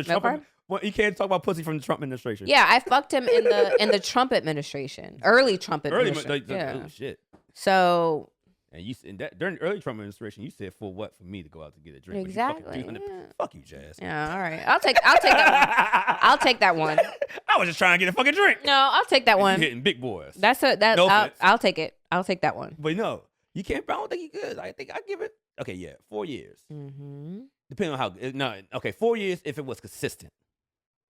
B: Trump, you can't talk about pussy from the Trump administration.
A: Yeah, I fucked him in the Trump administration, early Trump administration.
B: Oh shit.
A: So
B: And you in that during early Trump administration, you said for what for me to go out to get a drink? But you fucking
A: Exactly.
B: 300
A: Yeah.
B: Fuck you, Jazz.
A: Yeah, all right. I'll take that one. I'll take that one.
B: I was just trying to get a fucking drink.
A: No, I'll take that
B: You
A: one.
B: hitting big boys.
A: No
B: offense.
A: I'll take it. I'll take that one.
B: But no, you can't. I don't think you could. I think I give it. Okay, yeah, 4 years.
A: Mm-hmm.
B: Depending on how. No, okay, 4 years if it was consistent.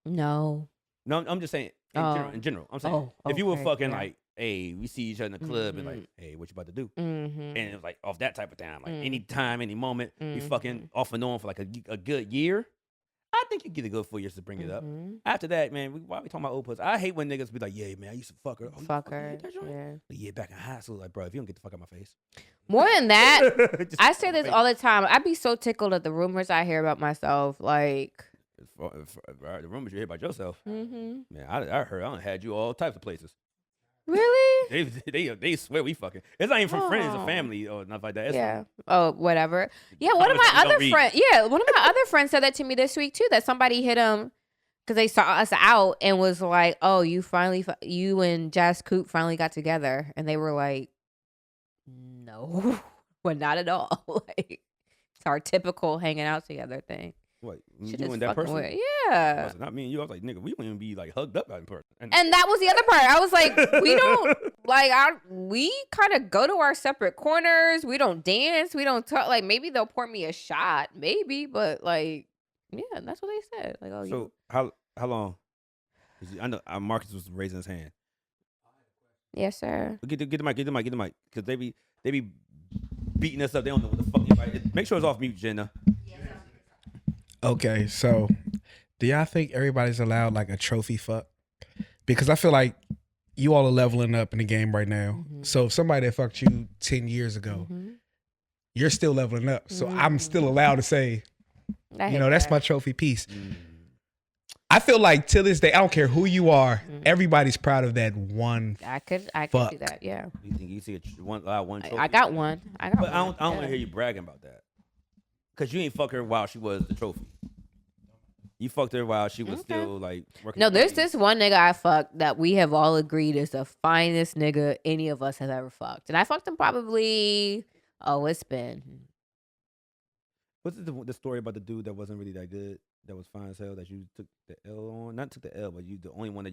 A: No.
B: No, I'm just saying in general. I'm saying if you were fucking like, hey, we see each other in the club and like, hey, what you about to do?
A: Mm-hmm.
B: And it was like off that type of time, like any time, any moment, we fucking off and on for like a good year. I think you get a good 4 years to bring it up. After that, man, why we talking about old pussy? I hate when niggas be like, yeah, man, I used to fuck her. Oh,
A: Fuck her.
B: Yeah. But yeah, back in high school, like, bro, if you don't get the fuck out of my face.
A: More than that,
B: Just
A: I
B: get
A: say
B: out my
A: this
B: face.
A: all the time. I'd be so tickled at the rumors I hear about myself. Like,
B: The rumors you hear about yourself,
A: mm-hmm.
B: man, I heard I done had you all types of places.
A: Really?
B: They swear we fucking. It's not even from friends or family or nothing like that. It's
A: Yeah.
B: from,
A: Oh, whatever. Yeah. One of my other friends. Yeah. One of my other friends said that to me this week too. That somebody hit him because they saw us out and was like, "Oh, you and Jazz Coop finally got together," and they were like, "No, well, not at all. Like, it's our typical hanging out together thing."
B: what
A: Shit
B: you
A: is
B: and that
A: fucking
B: person?
A: weird. Yeah.
B: Not me and you. I was like, nigga, we wouldn't even be like hugged up out in person.
A: And that was the other part. I was like, we don't like we kind of go to our separate corners. We don't dance. We don't talk. Like maybe they'll pour me a shot, maybe, but like, yeah, that's what they said. Like, oh,
B: So how long? I know Marcus was raising his hand.
A: yes, sir.
B: Get the mic, because they be beating us up. They don't know what the fuck. Anybody. Make sure it's off mute, Jenna.
D: Okay, so do y'all think everybody's allowed like a trophy fuck? Because I feel like you all are leveling up in the game right now.
A: Mhm.
D: So if somebody that fucked you 10 years ago,
A: Mm-hmm.
D: you're still leveling up. So I'm still allowed to say, that's my trophy piece. I feel like to this day, I don't care who you are, everybody's proud of that one.
A: I could
D: fuck.
A: do that. Yeah.
B: You think you see one trophy?
A: I got one.
B: But I don't want to hear you bragging about that. Because you ain't fuck her while she was the trophy. You fucked her while she was still like working.
A: No, there's this one nigga I fucked that we have all agreed is the finest nigga any of us have ever fucked. And I fucked him probably, it's been.
B: What's the story about the dude that wasn't really that good, that was fine as hell, that you took the L on? Not took the L, but you the only one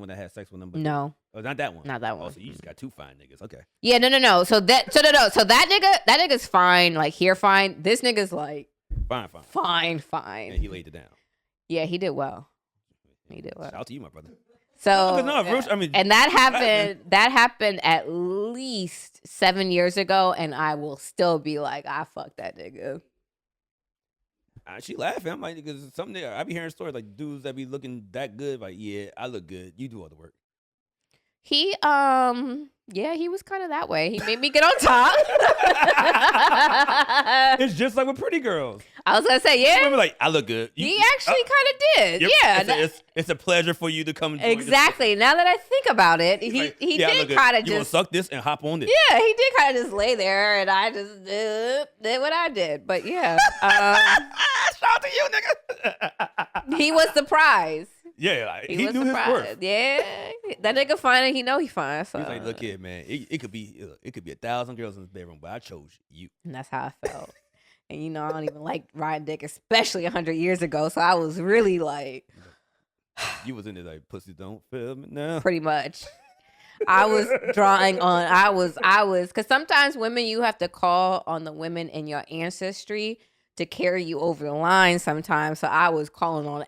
B: that had sex with him. But
A: No.
B: Oh, not that one.
A: Not that
B: Oh,
A: one.
B: so you just got two fine niggas. Okay.
A: Yeah, no. So that nigga's fine, like here fine. This nigga's like
B: Fine.
A: fine.
B: And he laid it down.
A: Yeah, he did well. He did well.
B: Shout out to you, my brother.
A: So
B: And
A: that happened at least 7 years ago, and I will still be like, I fucked that nigga.
B: She laughing. I'm like, because something I be hearing stories like dudes that be looking that good. Like, yeah, I look good. You do all the work.
A: He he was kind of that way. He made me get on top.
B: It's just like with pretty girls.
A: I was gonna say, yeah.
B: Remember, like, I look good.
A: He actually kind of did.
B: Yep.
A: Yeah.
B: It's a pleasure for you to come. Join
A: Exactly. Now that I think about it, he did kind of
B: You want to
A: just
B: suck this and hop on this?
A: Yeah, he did kind of just lay there, and I just did what I did. But yeah,
B: Shout out to you, nigga.
A: he was the prize.
B: Yeah, like,
A: He
B: he
A: was
B: knew
A: the
B: his
A: prize.
B: worth.
A: Yeah, that nigga fine, and he know he fine. So
B: He's like, look here, man. It could be 1,000 girls in this bedroom, but I chose you.
A: and that's how I felt. And you know, I don't even like riding dick, especially 100 years ago. So I was really like,
B: You was in there like, pussy don't feel me now.
A: pretty much. I was drawing on. I was, because sometimes women, you have to call on the women in your ancestry to carry you over the line sometimes. So I was calling on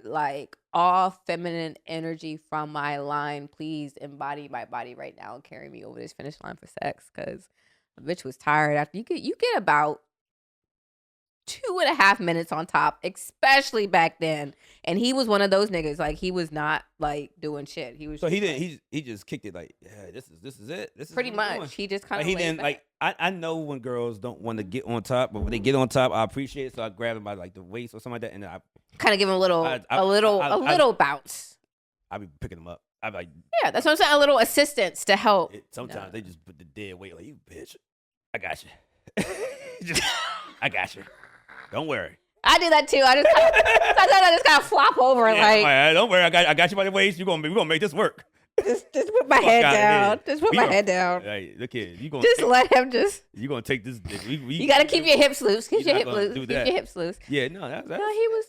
A: like all feminine energy from my line. Please embody my body right now and carry me over this finish line for sex. Because the bitch was tired after you get about 2.5 minutes on top, especially back then. And he was one of those niggas. Like he was not like doing shit. He was.
B: So
A: just,
B: he didn't.
A: like,
B: He just kicked it like, yeah, this is it. This is
A: pretty
B: what I'm doing.
A: much. He just kind
B: Like,
A: of.
B: he didn't like. I know when girls don't want to get on top, but when they get on top, I appreciate it. So I grab him by like the waist or something like that, and then
A: kind of give him a little,
B: I-
A: little bounce.
B: I be picking them up. I be like,
A: Yeah, that's what I'm saying. A little assistance to help.
B: sometimes they just put the dead weight like, you bitch, I got you. I got you. Don't worry.
A: I do that too. I just kind of flop over
B: Yeah,
A: like.
B: don't worry. I got you by the waist. We gonna make this work.
A: just put my head down. Just put my head down.
B: Hey, look here.
A: Just let him just.
B: You gonna take this?
A: You gotta keep your hips loose. Keep your hips loose. Keep your hips loose.
B: Yeah, no, that's.
A: No, he was.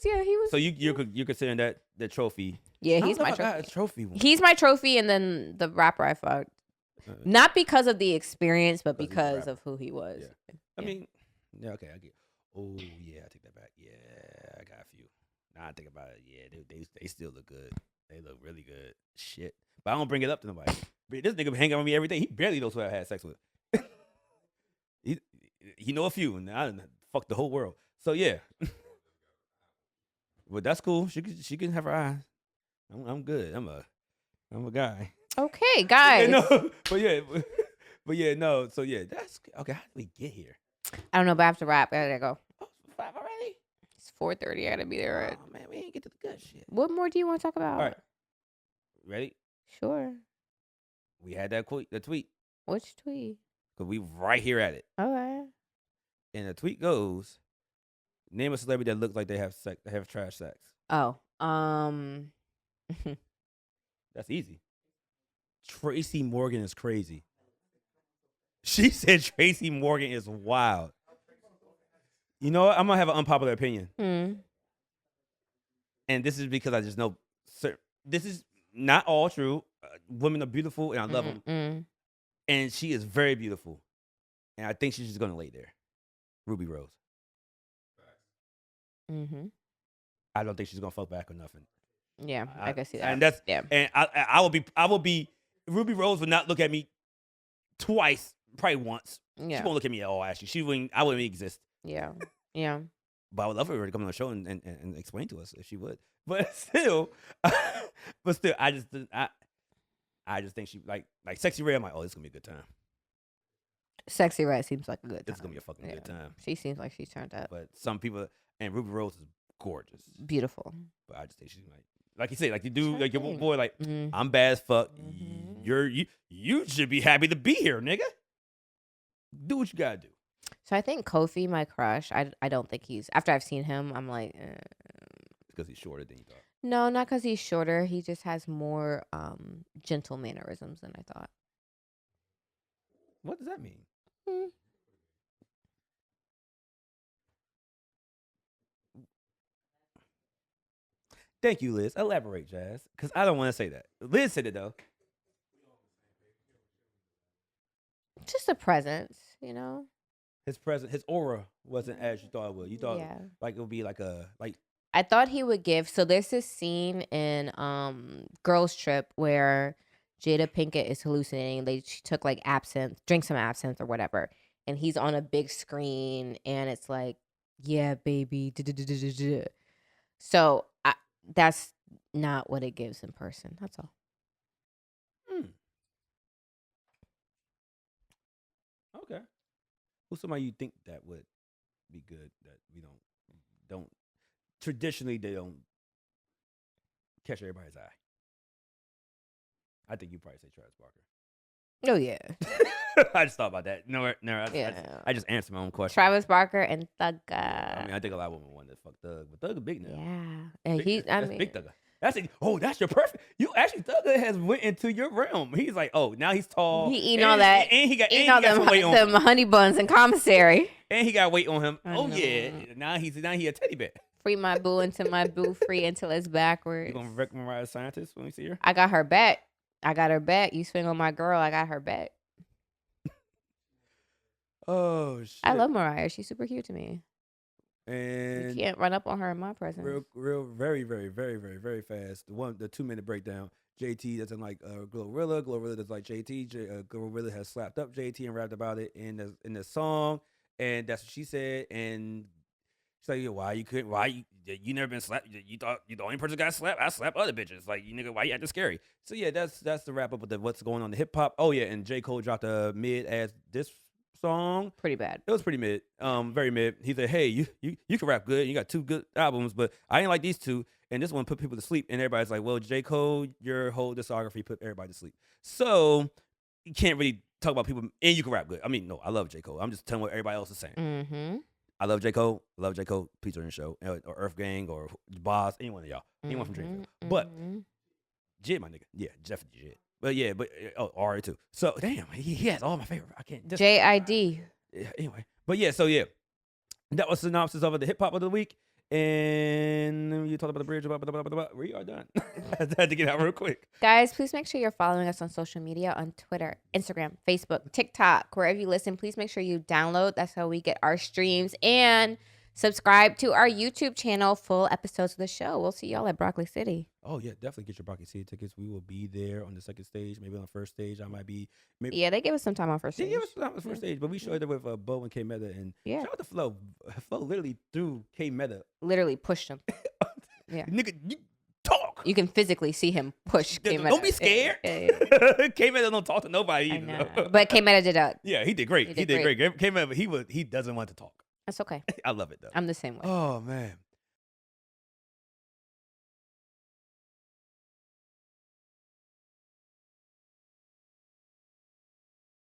B: So you're considering that the trophy?
A: Yeah, he's my trophy.
B: A trophy one.
A: He's my trophy, and then the rapper I fucked. Not because of the experience, but because of who he was.
B: Yeah. I mean, yeah, okay, I get. Oh yeah, I take that back. Yeah, I got a few. Now I think about it. Yeah, they still look good. They look really good. Shit, but I don't bring it up to nobody. This nigga hang out with me every day. He barely knows who I had sex with. he know a few, and I fucked the whole world. So yeah, but that's cool. She can have her eyes. I'm good. I'm a guy.
A: Okay, guys.
B: Yeah, no, but yeah, no. So yeah, that's okay. How did we get here?
A: I don't know, but I have to wrap. I gotta go.
B: Oh, 5 already?
A: It's 4:30. I gotta be there. Right?
B: Oh man, we ain't get to the good shit.
A: What more do you want to talk about?
B: All right, ready?
A: Sure.
B: We had that the tweet.
A: Which tweet?
B: Cause we right here at it.
A: Okay.
B: And the tweet goes, name a celebrity that looks like they have trash sex.
A: Oh,
B: That's easy. Tracy Morgan is crazy. She said Tracy Morgan is wild. You know what? I'm gonna have an unpopular opinion. And this is because I just know, this is not all true. Women are beautiful, and I love them. And she is very beautiful. And I think she's just gonna lay there. Ruby Rose. I don't think she's gonna fuck back or nothing.
A: Yeah, I can see that.
B: And that's And I will be. Ruby Rose would not look at me twice, probably once.
A: Yeah.
B: She won't look at me at all. Actually, I wouldn't exist.
A: Yeah.
B: But I would love for her to come on the show and explain to us if she would. But still, I just think she like Sexy Red. I'm like, oh, it's gonna be a good time.
A: Sexy Red seems like a good time.
B: It's gonna be a fucking good time.
A: She seems like she's turned up.
B: But some people, and Ruby Rose is gorgeous,
A: beautiful.
B: But I just think she's like you say, like you do, like your boy, like I'm bad as fuck. You should be happy to be here, nigga. Do what you gotta do.
A: So I think Kofi, my crush, I don't think he's, after I've seen him, I'm like,
B: because he's shorter than you thought.
A: No, not because he's shorter. He just has more gentle mannerisms than I thought.
B: What does that mean? Thank you, Liz. Elaborate, Jazz, because I don't want to say that. Liz said it though.
A: Just a presence, you know.
B: His aura wasn't as you thought it would. You thought like it would be like
A: I thought he would give. So there's this scene in Girls Trip where Jada Pinkett is hallucinating. She took like absinthe, drink some absinthe or whatever, and he's on a big screen, and it's like, yeah, baby. So that's not what it gives in person. That's all.
B: Okay. Who's somebody you think that would be good that we don't traditionally they don't catch everybody's eye? I think you probably say Travis Barker.
A: Oh yeah.
B: I just thought about that. No, I just answered my own question.
A: Travis Barker and Thugger.
B: I mean, I think a lot of women want to fuck Thug, but Thug is big now.
A: Yeah, and
B: that's big Thugger. That's it. Oh, that's your perfect. You actually Thugger has went into your realm. He's like, oh, now he's tall.
A: He eating all that,
B: and he got
A: some weight on him. Honey buns and commissary.
B: And he got weight on him. Yeah. Now he a teddy bear.
A: Free my boo until my boo free until it's backwards.
B: You gonna wreck Mariah Scientist when we see her?
A: I got her back. You swing on my girl. I got her back.
B: Oh shit!
A: I love Mariah. She's super cute to me.
B: And
A: you can't run up on her in my presence.
B: Real, very, very, very, very, very fast. The 2-minute breakdown. JT doesn't like Glorilla. Glorilla doesn't like JT. Glorilla has slapped up JT and rapped about it in the song, and that's what she said. And she's like, why you never been slapped? You thought you the only person got slapped? I slap other bitches. Like, you nigga, why you acting scary? So yeah, that's the wrap up of what's going on in the hip hop. Oh yeah, and J. Cole dropped a mid ass diss song.
A: Pretty bad.
B: It was pretty mid. Very mid. He said, hey, you can rap good. You got 2 good albums, but I ain't like these 2. And this one put people to sleep. And everybody's like, well, J. Cole, your whole discography put everybody to sleep. So you can't really talk about people. And you can rap good. I mean, no, I love J. Cole. I'm just telling what everybody else is saying.
A: Mm-hmm.
B: I love J. Cole. Pizza in the Show. Or Earth Gang or Boss. Anyone of y'all. Anyone from Dreamville. But Jid, my nigga. Yeah, definitely Jid. But yeah, Ari too. So damn, he has all my favorite. I can't just
A: JID.
B: anyway. But yeah, so yeah, that was synopsis of the hip hop of the week. And you talked about the bridge. We are done. I had to get out real quick.
A: Guys, please make sure you're following us on social media on Twitter, Instagram, Facebook, TikTok, wherever you listen. Please make sure you download. That's how we get our streams. And subscribe to our YouTube channel, full episodes of the show. We'll see y'all at Broccoli City.
B: Oh yeah, definitely get your Broccoli City tickets. We will be there on the second stage, maybe on the first stage. I might be. Maybe,
A: Yeah, they gave us some time on first
B: they
A: stage.
B: gave us time on the first stage, but we showed it with Bo and K Meta, and shout out to Flo. Flo literally threw K Meta.
A: Literally pushed him. Yeah,
B: Nigga, you talk.
A: You can physically see him push.
B: Don't be scared. K Meta don't talk to nobody
A: I
B: either.
A: know. But K Meta did a.
B: Yeah, he did great. He did great. K Meta, he doesn't want to talk.
A: That's okay.
B: I love it though.
A: I'm the same way.
B: Oh man.